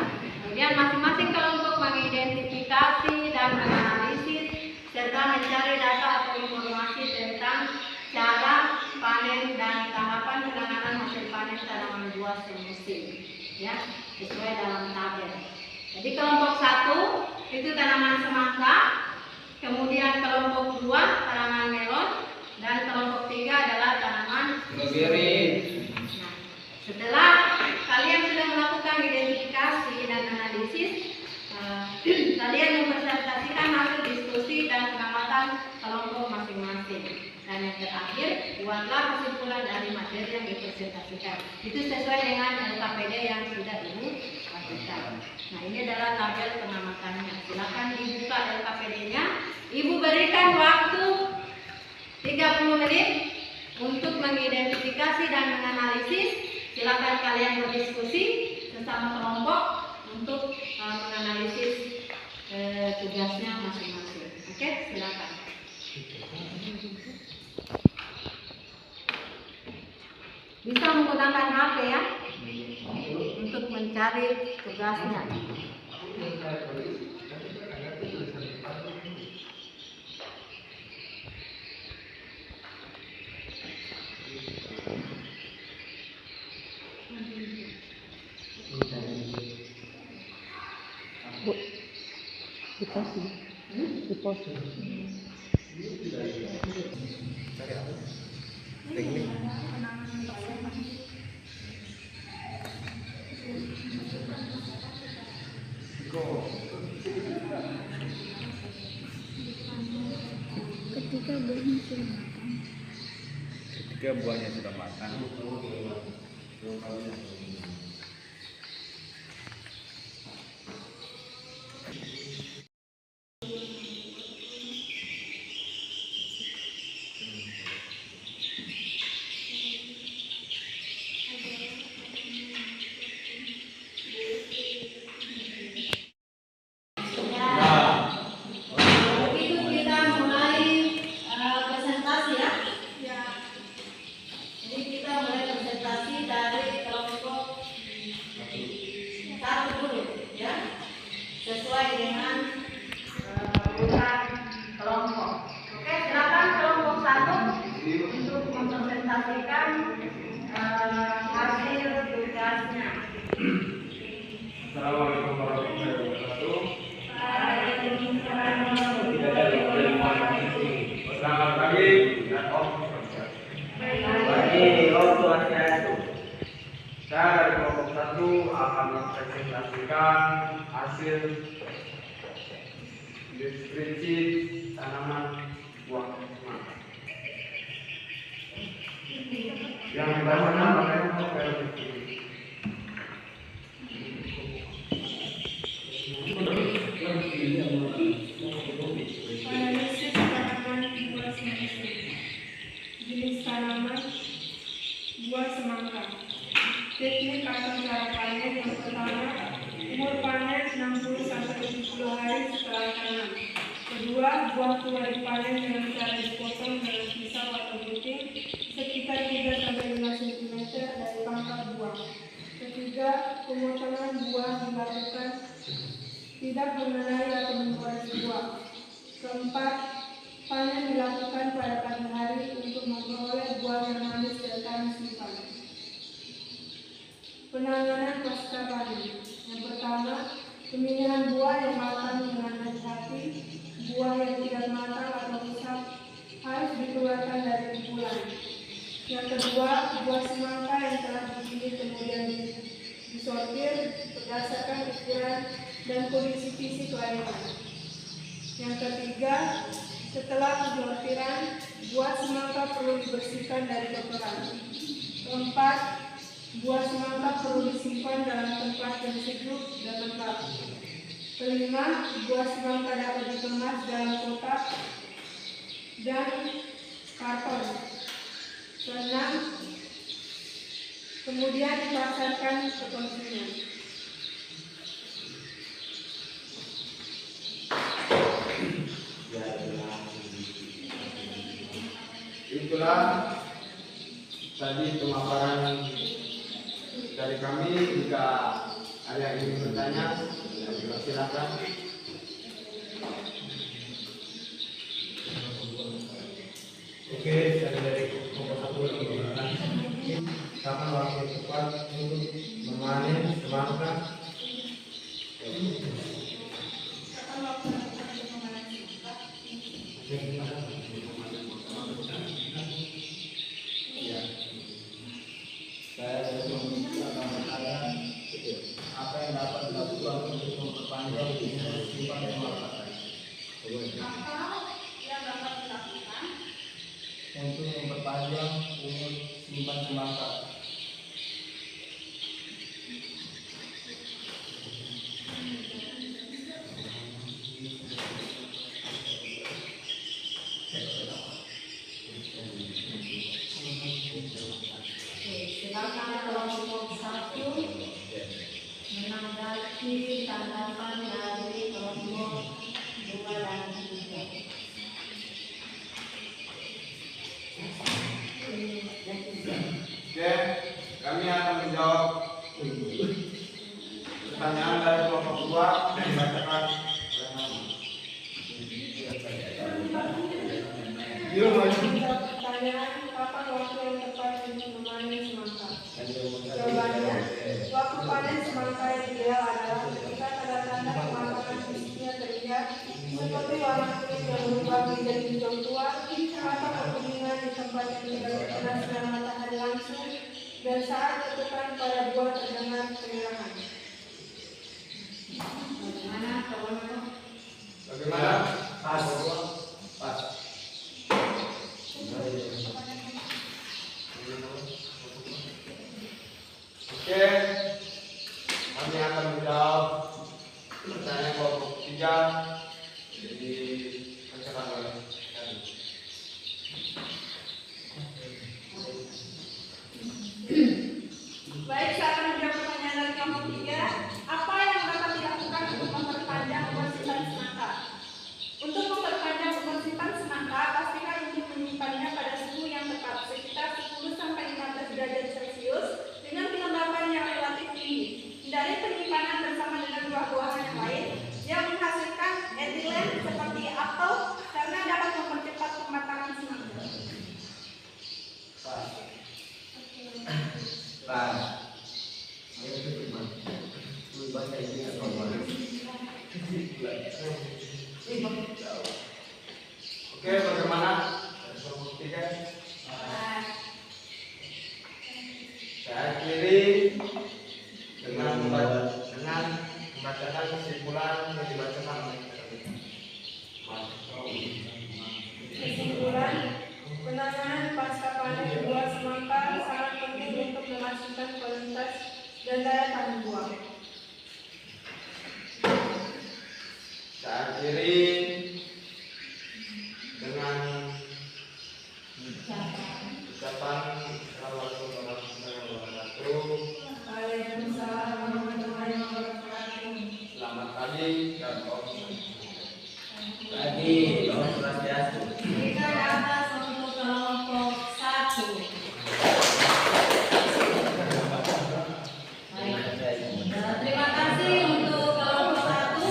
Kemudian masing-masing kelompok mengidentifikasi dan menganalisis serta mencari data atau informasi tentang cara buah semusim, ya, sesuai dalam tabel. Jadi kelompok 1 itu tanaman semangka, kemudian kelompok 2 tanaman melon, dan kelompok 3 adalah tanaman Strawberry. Nah, setelah kalian sudah melakukan identifikasi dan analisis, kalian mempresentasikan hasil diskusi dan pengamatan kelompok masing-masing. Dan yang terakhir, buatlah kesimpulan dari materi yang dipresentasikan. Itu sesuai dengan LKPD yang sudah Ibu lakukan. Nah, ini adalah tabel pengamatannya. Silakan dibuka LKPD-nya. Ibu berikan waktu 30 menit untuk mengidentifikasi dan menganalisis. Silakan kalian berdiskusi sesama kelompok untuk menganalisis tugasnya masing-masing. Oke, silakan. Bisa menggunakan HP ya untuk mencari tugasnya. Ketika buahnya sudah matang. Begitu kita mulai presentasi ya. Jadi kita mulai presentasi dari kelompok 1 dulu ya, sesuai dengan urutan kelompok. Oke, silakan kelompok 1 untuk mempresentasikan hasil tugasnya. Assalamualaikum warahmatullahi wabarakatuh. Selamat pagi dan Om Bagi Om Swastiastu. Saya dari kelompok 1 akan mempresentasikan hasil deskripsi tanaman buah semangka. Yang pertama namanya Analisis tanaman buah semusim. Jenis tanaman buah semangka. Teknik atau cara panen yang pertama, umur panen 60-70 hari setelah tanam. Kedua, buah tua dipanen dengan cara dipotong dengan pisau atau gunting sekitar 3-5 cm dari pangkal buah. Ketiga, pemotongan buah dilakukan tidak mengenai atau menggores buah. Keempat, panen dilakukan pada pagi hari untuk memperoleh buah yang manis dan tahan simpan. Penanganan pasca panen. Yang pertama, pemilihan buah yang matang dengan hati-hati. Buah yang tidak matang atau rusak harus dikeluarkan dari kumpulan. Yang kedua, buah semangka yang telah dipilih kemudian disortir berdasarkan ukuran dan kondisi fisik lainnya. Yang ketiga, setelah pensortiran, buah semangka perlu dibersihkan dari kotoran. Keempat, buah semangka perlu disimpan dalam tempat yang sejuk dan lembab. Kelima, buah semangka dapat dikemas dalam kotak dan karton. Keenam, kemudian dipasarkan ke konsumen. Itulah tadi pemaparan dari kami. Jika ada yang ingin bertanya, silakan. Oke, saya dari kelompok 1 lagi menggunakan kapan waktu yang tepat tempat untuk memanen semangka. Kapan waktu yang tepat untuk memanen semangka? Ya. Saya meminta kepada apa yang dapat dilakukan untuk memperpanjang umur simpan semangka. Apa yang dapat dilakukan Untuk memperpanjang umur simpan semangka. Silakan kelompok 1 menanggapi tanggapan dari kelompok 2 dan 3. Oke, kami akan menjawab pertanyaan dari kelompok 2 yang dibacakan oleh nama. pertanyaan kapan waktu yang tepat untuk memanen semangka? Jawabannya, waktu panen semangka yang ideal adalah ketika tanda-tanda kematangan fisiknya terlihat seperti warna kulit yang berubah menjadi hijau tua atau kekuningan di tempat yang tidak terkena sinar matahari langsung dan saat ketukan pada buah terdengar kemerahan. Bagaimana kelompok? Bagaimana? Pas. Pas. Oke, kami akan menjawab pertanyaan kelompok 3 jadi bacakan oleh kami. Baik, saya akan menjawab pertanyaan dari kelompok 3. Apa yang dapat dilakukan untuk memperpanjang umur simpan semangka? Untuk memperpanjang umur simpan semangka, pastikan untuk menyimpannya pada suhu yang tepat, sekitar 10-15 derajat Celcius dengan kelembapan yang relatif tinggi. Hindari penyimpanan bersama dengan buah-buahan yang lain yang menghasilkan etilen seperti apel karena dapat mempercepat kematangan semangka. Pas. Oke, bagaimana? Kelompok 3. Saya akhiri dengan membacakan kesimpulan yang dibacakan oleh kami. Kesimpulan, penanganan pasca panen buah semangka sangat penting untuk memastikan kualitas dan daya tahan buah. Saya akhiri dengan ucapan Assalamualaikum warahmatullahi wabarakatuh. Waalaikumsalam warahmatullahi wabarakatuh. Selamat pagi dan Om Pagi, Om Swastiastu. Kita atas untuk kelompok 1. Terima kasih untuk kelompok 1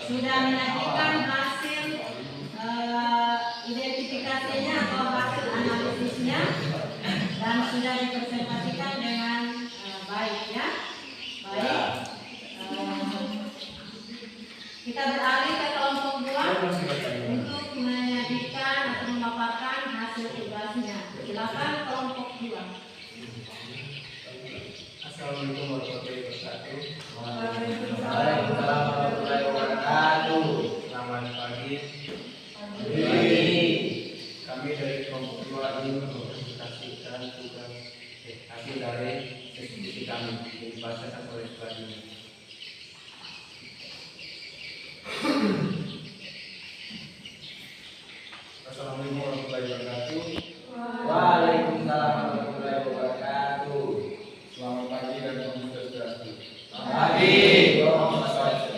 sudah menyajikan hasil identifikasinya atau hasil analisisnya dan sudah dipresentasikan dengan baik ya. Baik. Kita beralih ke kelompok 2 untuk menyajikan atau memaparkan hasil tugasnya. Silakan kelompok 2. Assalamualaikum warahmatullahi wabarakatuh. Waalaikumsalam warahmatullahi wabarakatuh. Selamat pagi. Pagi. Kami dari kelompok 2 ingin mempresentasikan tugas hasil dari diskusi kami yang dibacakan oleh selanjutnya. Assalamualaikum warahmatullahi wabarakatuh. Waalaikumsalam warahmatullahi wabarakatuh. Selamat pagi dan Om Swastiastu. Pagi, Om Swastiastu.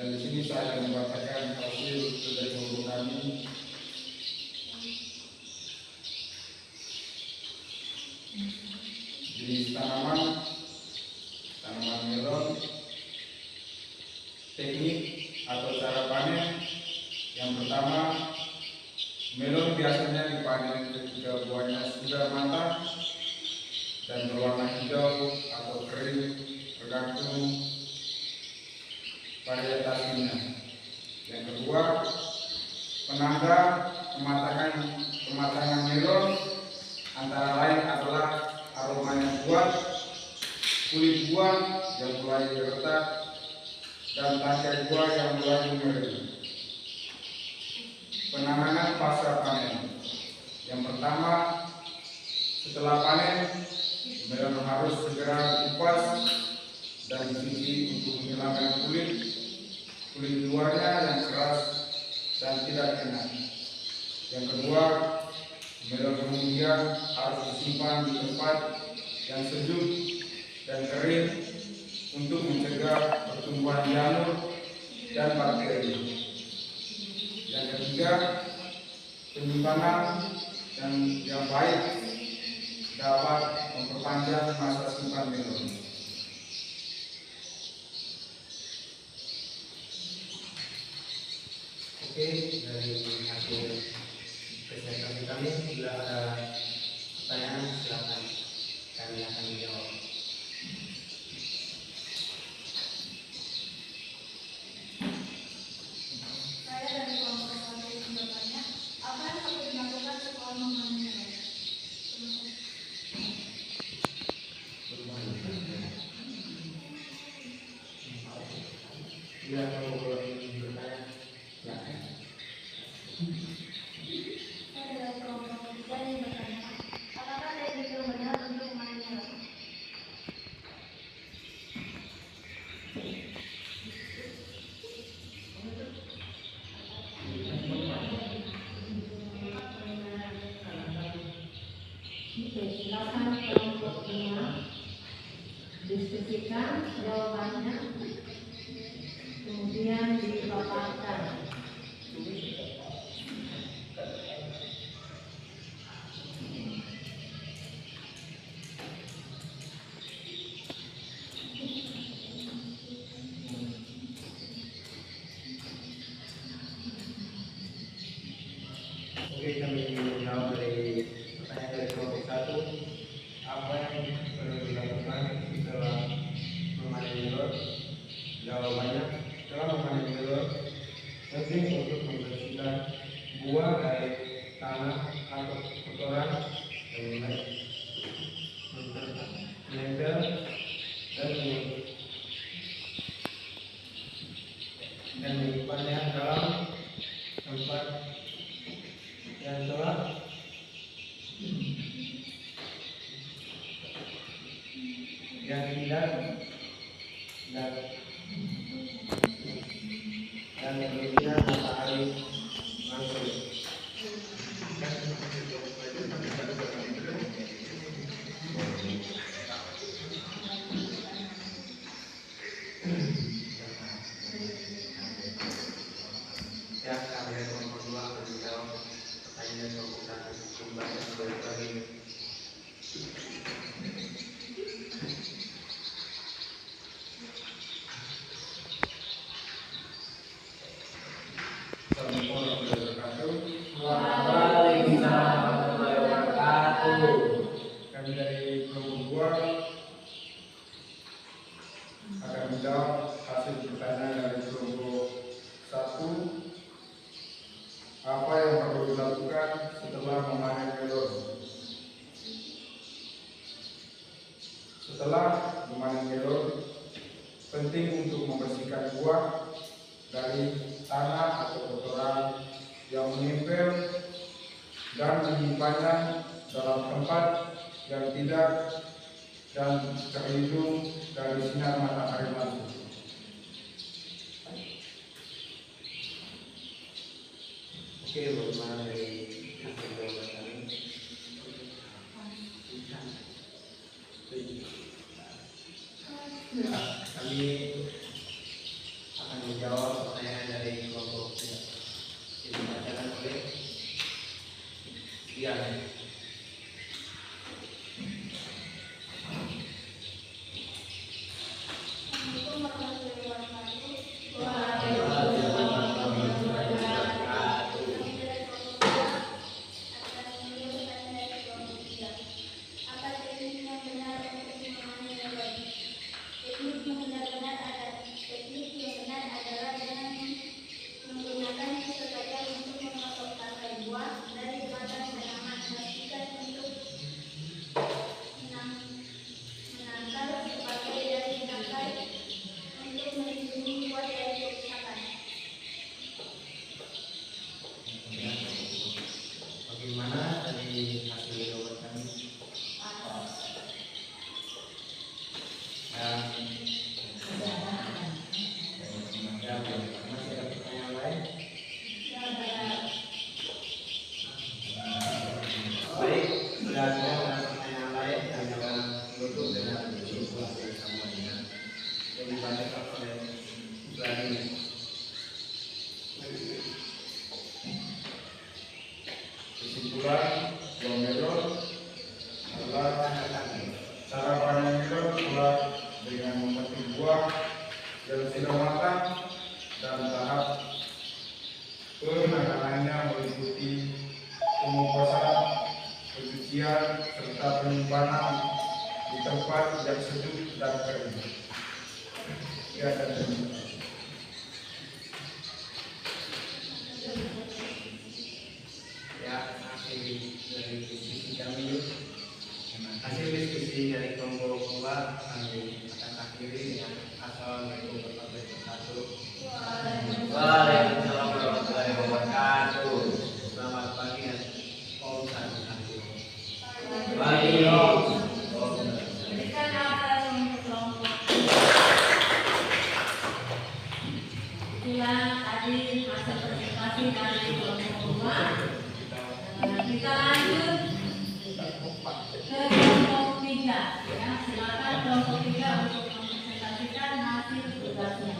Dan di sini saya akan membacakan hasil dari kelompok kami. Jenis tanaman melon, teknik atau cara panen. Yang pertama, melon biasanya dipanen ketika buahnya sudah matang dan berwarna hijau atau kering bergantung varietasinya. Yang kedua, penanda kematangan melon antara lain adalah aromanya kuat, kulit buah yang mulai retak, dan tangkai buah yang mulai mengering. Penanganan pasca panen. Yang pertama, setelah panen, melon harus segera dikupas dan dicuci untuk menghilangkan kulit luarnya yang keras dan tidak enak. Yang kedua, melon kemudian harus disimpan di tempat yang sejuk dan kering untuk mencegah pertumbuhan jamur dan bakteri. Yang ketiga, penyimpanan yang baik dapat memperpanjang masa simpan melon. Oke, dari hasil presentasi kami, bila ada pertanyaan silakan kami akan menjawab. Saya dari kelompok satu ingin bertanya, apa yang perlu dilakukan setelah memanen melon? Bila kalau ingin bertanya, silakan. Saya dari kelompok ketiga ingin bertanya, apakah teknik yang benar untuk memanen melon? Oke, silakan kelompok 5 diskusikan jawabannya, kemudian dipaparkan. Oke, kami menjawab dari pertanyaan dari kelompok 1. Apa yang perlu dilakukan setelah memanen melon? Jawabannya, setelah memanen melon, penting untuk membersihkan buah dari tanah atau kotoran yang mulai menempel dan menyimpannya dalam tempat yang telah yang tidak dan bersinar matahari langsung. Ya, kami dari kelompok 2 akan menjawab pertanyaan dari kelompok 1. Pembahasan sebagai ini. Assalamualaikum warahmatullahi wabarakatuh. Waalaikumsalam warahmatullahi wabarakatuh. Kami dari kelompok 2 akan menjawab hasil pertanyaan dari kelompok 1. Apa yang perlu dilakukan setelah memanen melon? Setelah memanen melon, penting untuk membersihkan buah dari tanah atau kotoran yang menempel dan menyimpannya dalam tempat yang tidak dan terlindung dari sinar matahari langsung. Oke, bagaimana dari hasil jawaban kami? Kami akan menjawab pertanyaan dari kelompok 3 yang dibacakan oleh Dian. Assalamualaikum warahmatullahi wabarakatuh. Apa teknik yang benar dibacakan oleh Vladimir. Kesimpulan buah melon adalah cara panen melon adalah dengan memetik buah yang sudah matang dan tahap penanganannya meliputi pengupasan, pencucian, serta penyimpanan di tempat yang sejuk dan kering. Ya, dan ya, hasil dari diskusi kami, hasil diskusi dari kelompok 2 kami akan akhiri dengan assalamualaikum warahmatullahi wabarakatuh. Waalaikumsalam warahmatullahi wabarakatuh. Selamat pagi dan om santi. Pagi om. Berikan atas untuk kelompok. Itulah tadi hasil presentasi dari kelompok 2. Kita lanjut ke kelompok 3. Ya, silakan kelompok 3 untuk mempresentasikan hasil tugasnya.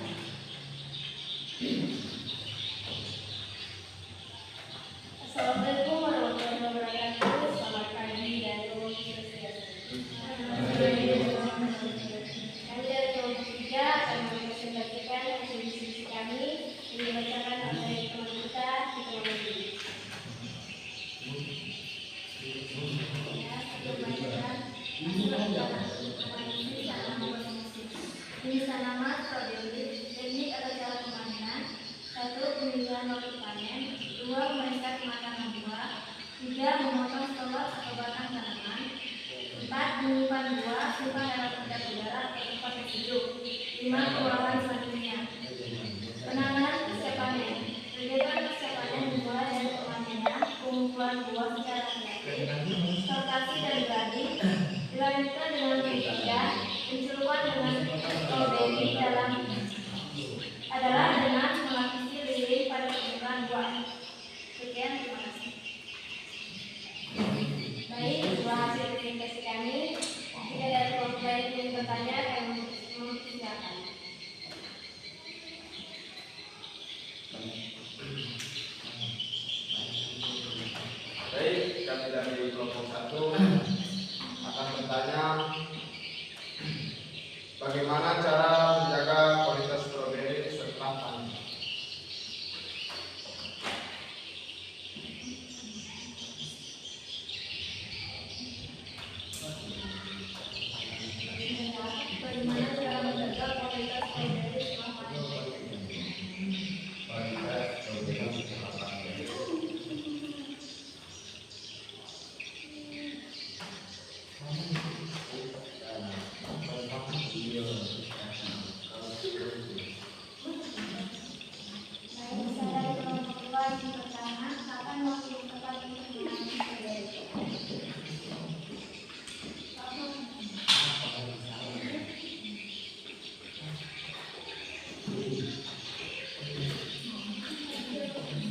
Assalamualaikum warahmatullahi wabarakatuh. Selamat pagi dan Om Swastiastu. Kami dari kelompok 3 akan mempresentasikan hasil diskusi kami yang dibacakan oleh teman kita di kelompok ini. Ini tanaman strawberry, teknik atau cara pemanenan. 1. Pemilihan waktu panen. 2. Memeriksa kematangan buah. 3. Memotong stolok atau batang tanaman. 4. Menyimpan buah, simpan dalam kedap udara atau tempat yang sejuk. 5. Pengelolaan selanjutnya. Penanganan pasca panen. Kegiatan pasca panen dimulai dari pemanenan, pengumpulan buah secara hati-hati, sortasi dan grading, dilanjutkan dengan pencucian, pencelupan dengan strawberry dalam adalah dengan melapisi lilin pada permukaan buah. Sekian, terima kasih. Baik, dua hasil presentasi kami. Jika ada kelompok lain yang bertanya, kami mempersilakan. Baik, kami dari kelompok 1 akan bertanya bagaimana cara menjaga kualitas stroberi setelah panen. Bagaimana cara menjaga kualitas strawberry setelah panen?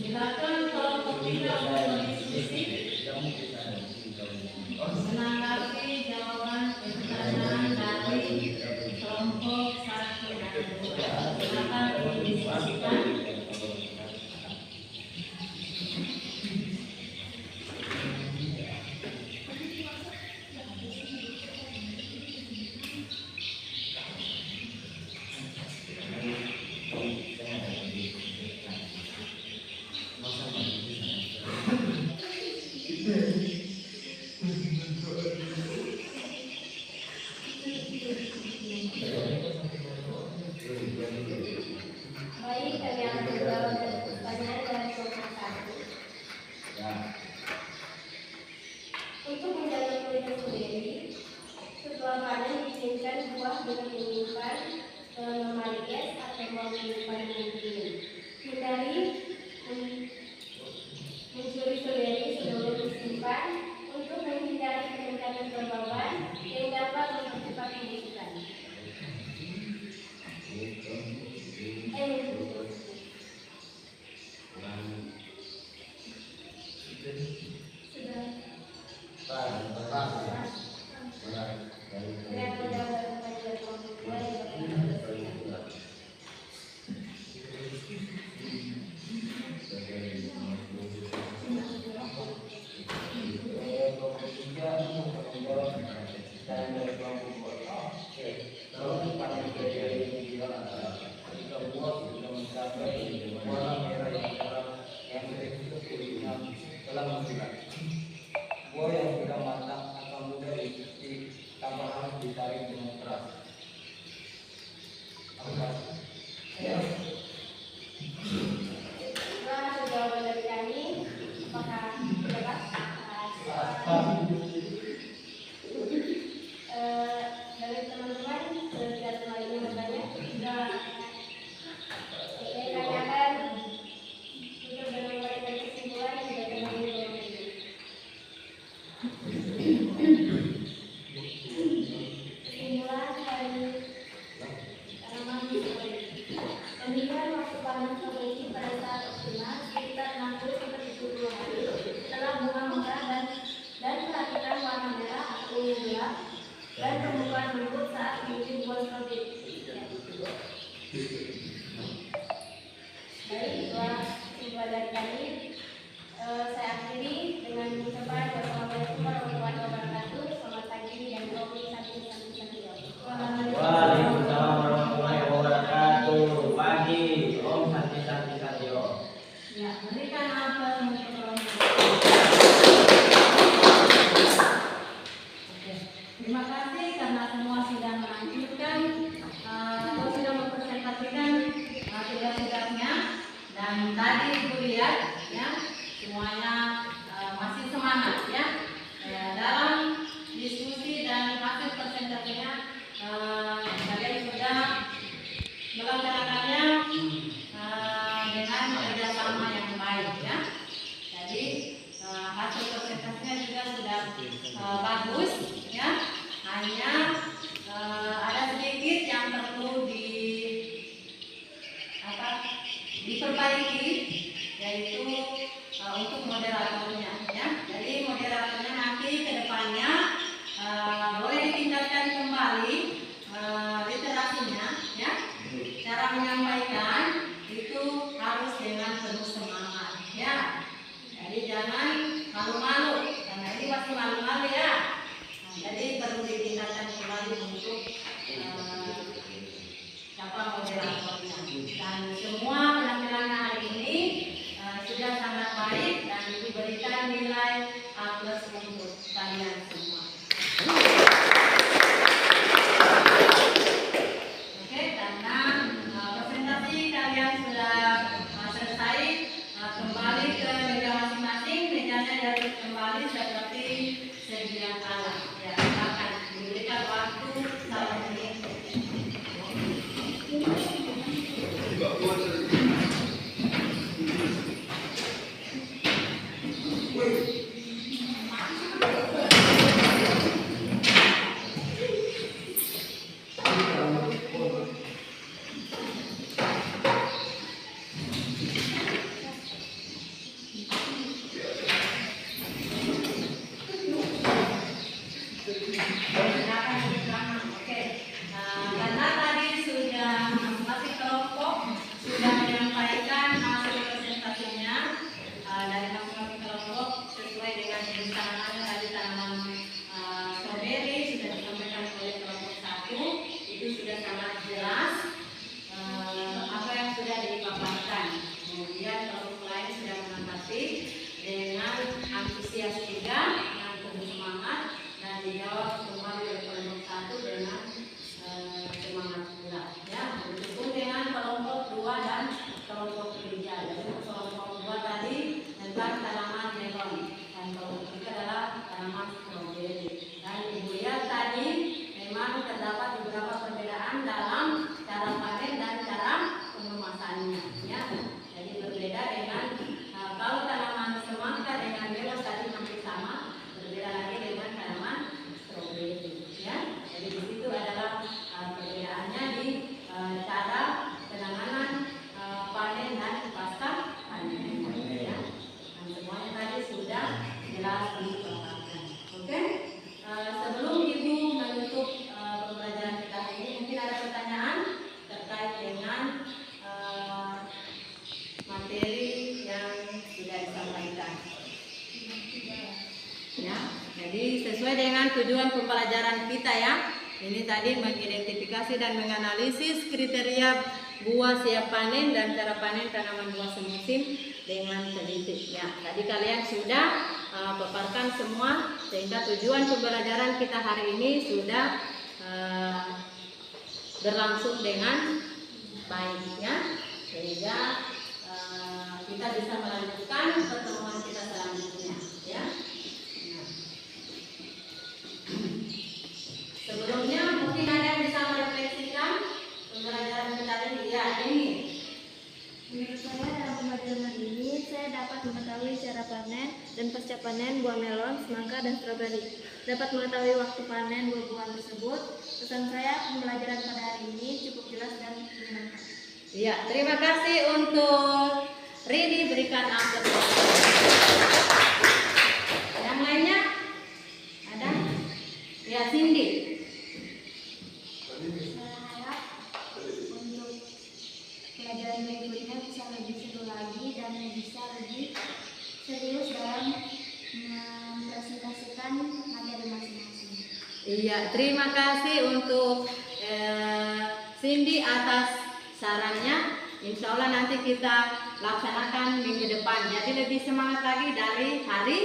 Silakan kelompok 3 untuk berdiskusi. Menanggapi jawaban pertanyaan dari kelompok 1 dan 2. Silakan didiskusikan. Baik, kami akan menjawab pertanyaan dari kelompok 1. Untuk menjaga kualitas strawberry, setelah panen diinginkan buah dengan menyimpan dalam lemari es atau menyimpan dengan dingin. Hindari mencuri strawberry sebelum disimpan untuk menghindari peningkatan kelembaban yang dapat mempercepat pembusukan. Dalam panen kerja yang ideal adalah ketika buah sudah mencapai warna merah yang cerah yang tekstur kulitnya telah menghilang. Buah yang sudah matang akan mudah dicuci tanpa harus ditarik dengan keras. Setelah jawaban dari kami, apakah bebas? Dari teman-teman tidak terlalu bertanya. Kami akan untuk menyampaikan kesimpulan juga teman-teman. Kesimpulan dari tanaman stroberi. Pemilihan waktu panen stroberi pada saat optimal sekitar 60-70 hari setelah bunga mekar dan perhatikan warna merah atau ungu gelap dan pembukaan lembut saat menuju buah stroberi. Baik, itulah kesimpulan dari kami. Saya akhiri dengan mengucapkan wassalamualaikum warahmatullahi wabarakatuh. Selamat pagi dan Om Santi. Waalaikumsalam warahmatullahi wabarakatuh. Pagi, Om Santi. Ya, berikan apel untuk kelompok. Oke, terima kasih karena semua sudah melanjutkan atau sudah mempresentasikan tugas-tugasnya dan tadi Ibu lihat ya semuanya masih semangat ya. Dalam diskusi dan hasil presentasinya kalian sudah melaksanakannya dengan kerjasama yang baik ya. Jadi hasil presentasinya juga sudah bagus ya. Hanya ada sedikit yang perlu diperbaiki, yaitu untuk moderatornya ya. Jadi moderatornya nanti ke depannya boleh ditingkatkan kembali literasinya ya. Cara menyampaikan itu harus dengan penuh semangat ya. Jadi jangan malu-malu karena ini masih malu-malu ya. Jadi perlu ditingkatkan kembali untuk moderatornya. Dan semua penampilannya hari ini sudah sangat baik dan diberikan nilai A+ untuk kalian semua. Oke, karena presentasi kalian sudah selesai, kembali ke meja masing-masing. Mejanya dari kembali seperti sedia kala. Ya, akan diberikan waktu 1 menit. Karena tadi sudah masing-masing kelompok sudah menyampaikan hasil presentasinya dari masing-masing kelompok sesuai dengan perencanaan tadi tanaman stroberi sudah disampaikan oleh kelompok 1, itu sudah sangat jelas apa yang sudah dipaparkan. Kemudian kelompok lain sudah menanggapi dengan antusias juga, dengan penuh semangat dan dijawab semua oleh kelompok 1 dengan semangat pula ya. Begitu dengan kelompok 2 dan kelompok 3. Jadi kelompok 2 tadi tentang tanaman melon dan kelompok 3 adalah tanaman stroberi. Dan Ibu lihat tadi memang terdapat beberapa perbedaan dalam cara panen dan cara pengemasannya ya. Jadi berbeda dengan kalau tanaman semangka dengan melon tadi hampir sama, berbeda lagi dengan tanaman stroberi ya. Jadi di situ adalah perbedaannya di cara penanganan panen dan pasca panen ya. Dan semuanya tadi sudah jelas dipaparkan. Oke, sebelum Ibu menutup pembelajaran kita ini, mungkin ada pertanyaan terkait dengan materi yang sudah disampaikan. Ya, jadi sesuai dengan tujuan pembelajaran kita ya. Ini tadi mengidentifikasi dan menganalisis kriteria buah siap panen dan cara panen tanaman buah semusim dengan teliti. Ya, tadi kalian sudah paparkan semua, sehingga tujuan pembelajaran kita hari ini sudah berlangsung dengan baik, ya, sehingga kita bisa melanjutkan pertemuan kita selanjutnya, ya. Nah. Sebelumnya mungkin ada yang bisa merefleksikan pembelajaran kita ini. Ya, ini. Menurut saya dalam pembelajaran hari ini saya dapat mengetahui cara panen dan pasca panen buah melon, semangka, dan stroberi. Dapat mengetahui waktu panen buah-buahan tersebut. Pesan saya pembelajaran pada hari ini cukup jelas dan menyenangkan. Ya, terima kasih untuk Rini, berikan aplaus. Yang lainnya ada? Ya, Cindy. Saya harap untuk pelajaran berikutnya bisa lebih seru lagi dan bisa lebih serius dalam mempresentasikan materi masing-masing. Iya, terima kasih untuk Cindy atas sarannya. Insya Allah nanti kita laksanakan minggu depan. Jadi lebih semangat lagi dari hari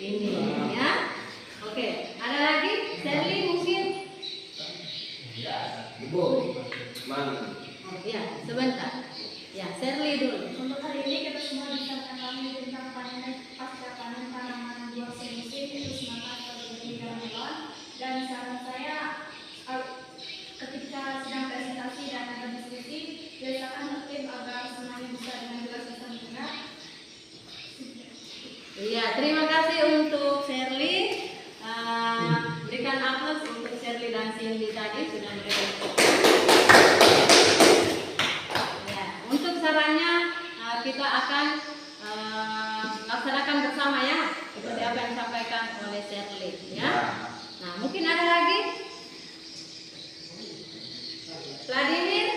ini, ya. Oke, ada lagi? Sherly mungkin? Ya, Ibu. Mana? Ya, sebentar. Ya, Sherly dulu. Untuk hari ini kita semua bisa mengetahui tentang panen dan pasca panen tanaman buah semusim, yaitu semangka, stroberi, dan melon. Dan saran saya ketika sedang presentasi dan ada diskusi, biasakan tertib agar semuanya bisa dengan jelas bisa mendengar. Iya, terima kasih untuk Sherly. Berikan aplaus untuk Sherly dan Cindy tadi sudah merefleksikan. Ya, untuk sarannya kita akan laksanakan bersama, ya, seperti apa yang disampaikan oleh Sherly, ya. Nah, mungkin ada lagi? Vladimir,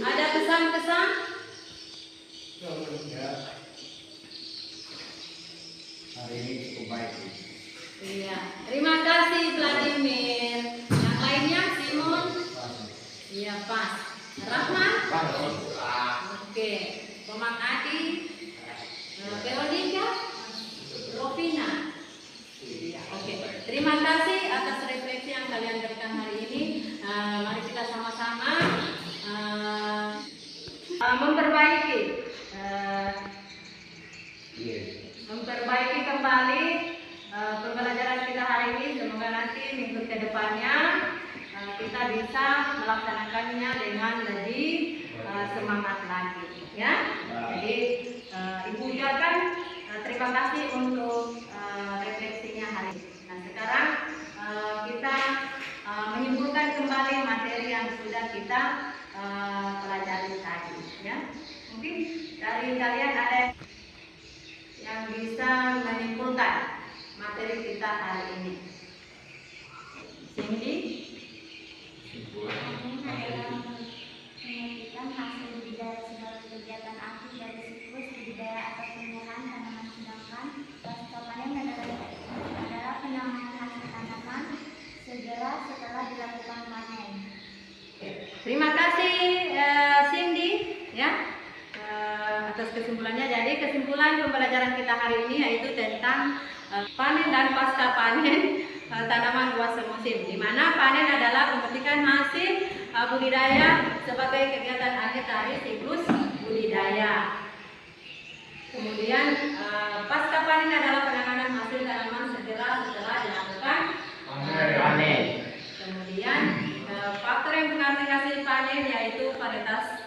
ada pesan-pesan? Hari ini cukup baik. Iya, terima kasih Vladimir. Yang lainnya, Simon? Iya, pas. Rahman? Oke. Komang Adi? Veronica? Rovina? Oke. Terima kasih atas refleksi yang kalian berikan hari ini. Mari kita sama-sama memperbaiki kembali pembelajaran kita hari ini. Semoga nanti minggu ke depannya kita bisa melaksanakannya dengan lebih semangat lagi, ya. Jadi Ibu ucapkan terima kasih untuk refleksinya hari ini. Nah, sekarang kita menyimpulkan kembali materi yang sudah kita pelajari tadi, ya. Mungkin dari kalian ada yang bisa menyimpulkan materi kita hari ini. Cindy? Panen adalah menyajikan hasil budidaya sebagai kegiatan aktif dari siklus budidaya atau tumbuhan tanaman, sedangkan pasca panen adalah penambahan hasil tanaman segera setelah dilakukan panen. Terima kasih Cindy, ya, atas kesimpulannya. Jadi kesimpulan pembelajaran kita hari ini yaitu tentang panen dan pasca panen tanaman buah semusim, di mana panen adalah pemetikan hasil budidaya sebagai kegiatan akhir dari siklus budidaya. Kemudian pasca panen adalah penanganan hasil tanaman segera setelah dilakukan panen. Kemudian faktor yang mempengaruhi hasil panen yaitu varietas,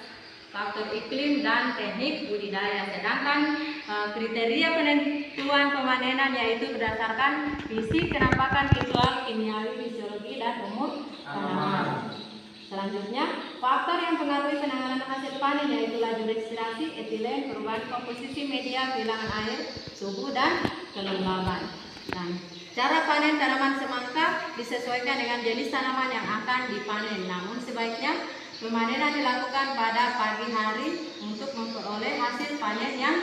faktor iklim, dan teknik budidaya. Sedangkan kriteria penentuan pemanenan yaitu berdasarkan fisik, kenampakan visual, kimiawi, fisiologi, dan umur tanaman. Selanjutnya, faktor yang mempengaruhi penanganan hasil panen yaitu laju respirasi, etilen, perubahan komposisi media, bilangan air, suhu, dan kelembaban. Nah, cara panen tanaman semangka disesuaikan dengan jenis tanaman yang akan dipanen. Namun sebaiknya pemanenan dilakukan pada pagi hari untuk memperoleh hasil panen yang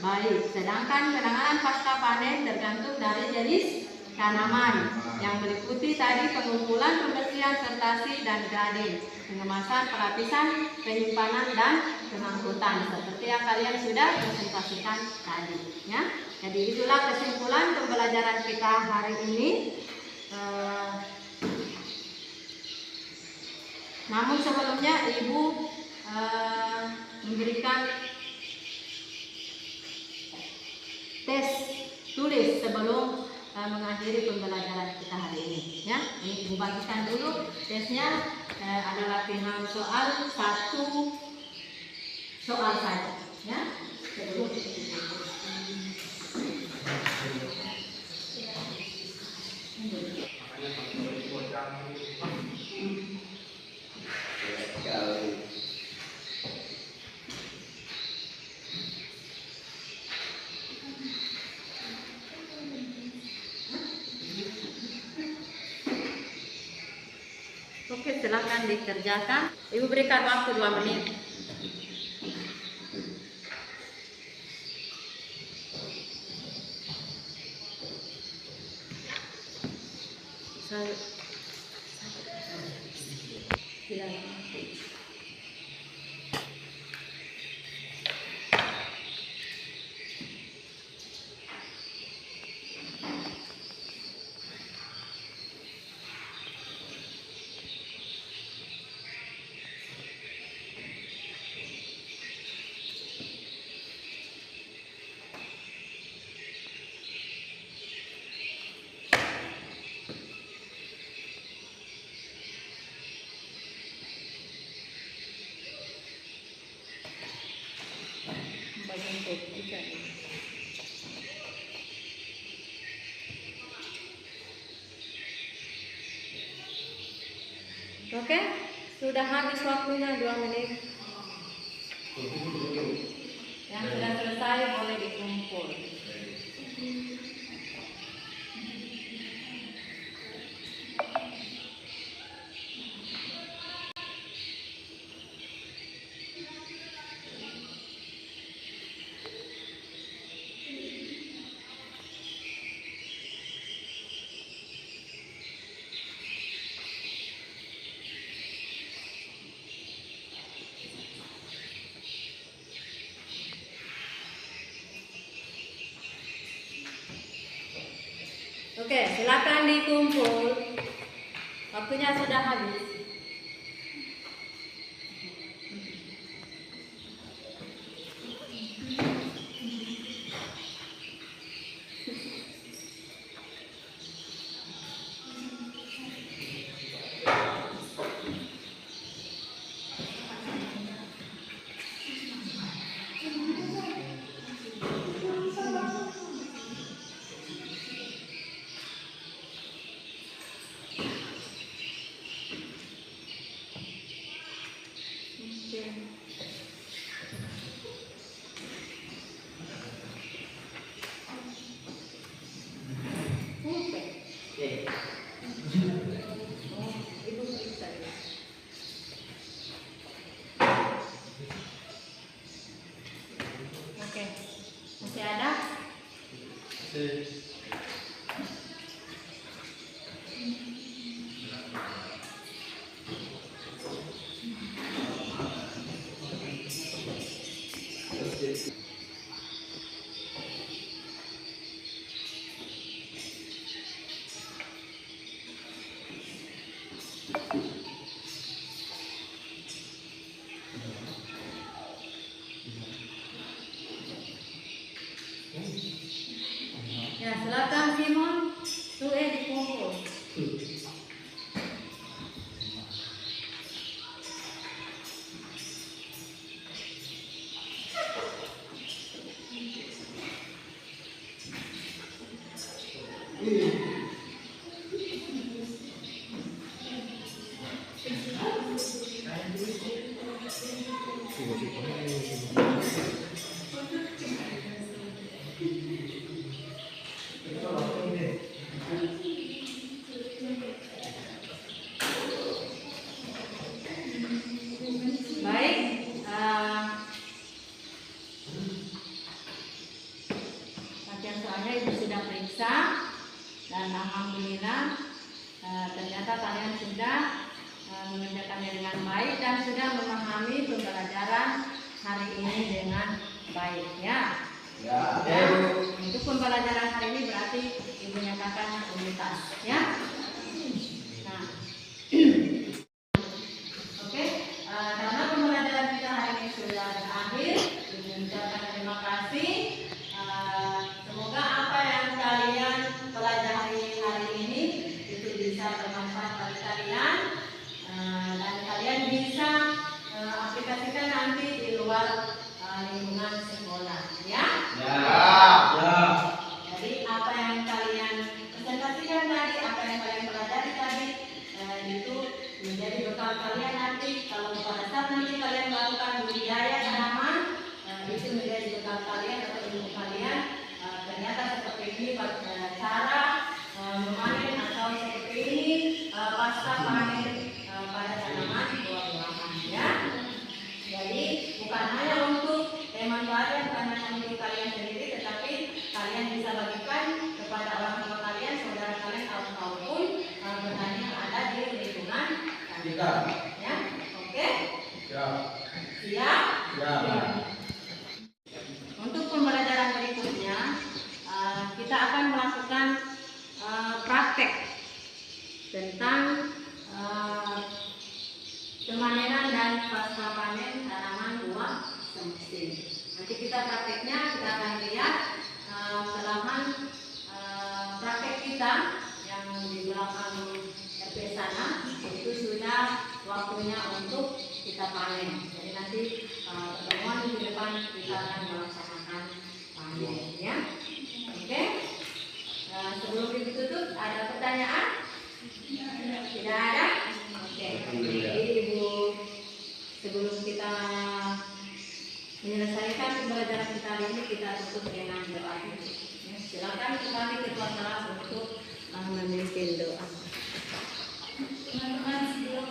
baik. Sedangkan penanganan pasca panen tergantung dari jenis tanaman yang meliputi tadi pengumpulan, pembersihan, transportasi dan grading, pengemasan, perapisan, penyimpanan, dan pengangkutan seperti yang kalian sudah presentasikan tadi. Ya. Jadi itulah kesimpulan pembelajaran kita hari ini. Namun sebelumnya Ibu memberikan tes tulis sebelum mengakhiri pembelajaran kita hari ini. Ya, ini Ibu bagikan dulu tesnya. Ada latihan soal 1 soal saja. Ya, sebelum Oke, silakan dikerjakan. Ibu berikan waktu 2 menit. Oke, sudah habis waktunya 2 menit. Yang sudah selesai boleh dikumpul. Oke, silakan dikumpul. Waktunya sudah habis. Oke, masih ada? Ya, silakan Simon. Tuh dikumpul. Baik, latihan soalnya Ibu sudah periksa dan alhamdulillah ternyata kalian sudah mengerjakannya dengan baik dan sudah memahami pembelajaran hari ini dengan baik ya. Ya. Untuk pembelajaran hari ini berarti Ibu nyatakan unitas ya. Nah, oke, karena pembelajaran kita hari ini sudah berakhir, Ibu mengucapkan terima kasih. Semoga apa yang kalian pelajari hari ini itu bisa bermanfaat bagi kalian dan kalian bisa aplikasikan nanti di luar lingkungan sekolah ya. Jadi apa yang kalian presentasikan tadi, apa yang kalian pelajari tadi itu menjadi bekal kalian nanti kalau pada saat nanti kalian melakukan budidaya tanaman itu menjadi bekal kalian atau ilmu kalian. Ternyata seperti ini cara memanen atau seperti ini pasca panen pada tanaman buah-buahan ya. Jadi bukan hanya untuk manfaatnya, bukan hanya untuk kalian sendiri, tetapi kalian bisa bagikan kepada orang tua kalian, saudara kalian, ataupun petani yang ada di lingkungan kita. Ya, oke? Siap? Untuk pembelajaran berikutnya, kita akan melakukan praktek tentang pemanenan dan pasca panen tanaman buah semusim. Nanti kita prakteknya kita akan lihat selama praktek kita yang di belakang RP sana itu sudah waktunya untuk kita panen. Jadi nanti pertemuan di depan kita akan melaksanakan panen ya. Oke. Sebelum ditutup ada pertanyaan? Tidak ada? Oke. Jadi Ibu sebelum kita menyelesaikan pembelajaran kita hari ini kita tutup dengan doa. Ya, silakan kembali ketua kelas untuk memimpin doa. Teman-teman, sebelum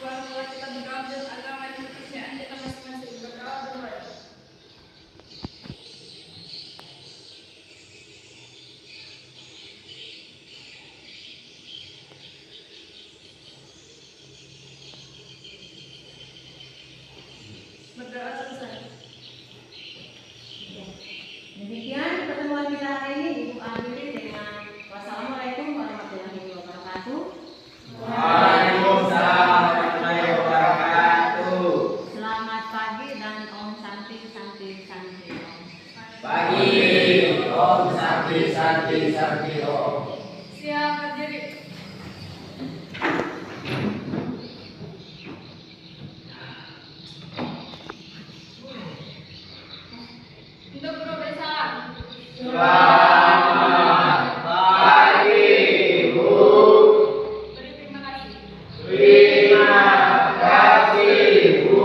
keluar kita berdoa dan agama dan pekerjaan kita masing-masing berdoa dulu. Berdoa selesai. Demikian pertemuan kita hari ini Ibu akhiri dengan wassalamualaikum warahmatullahi wabarakatuh. Waalaikumsalam warahmatullahi wabarakatuh. Selamat pagi dan Om Santi Santi Santi Om. Pagi, Om Santi Santi Santi Om. Siap berdiri. Untuk berdoa bersama. Selamat pagi, Ibu. Beri terima kasih. Terima kasih, Ibu.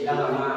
Sudah lama.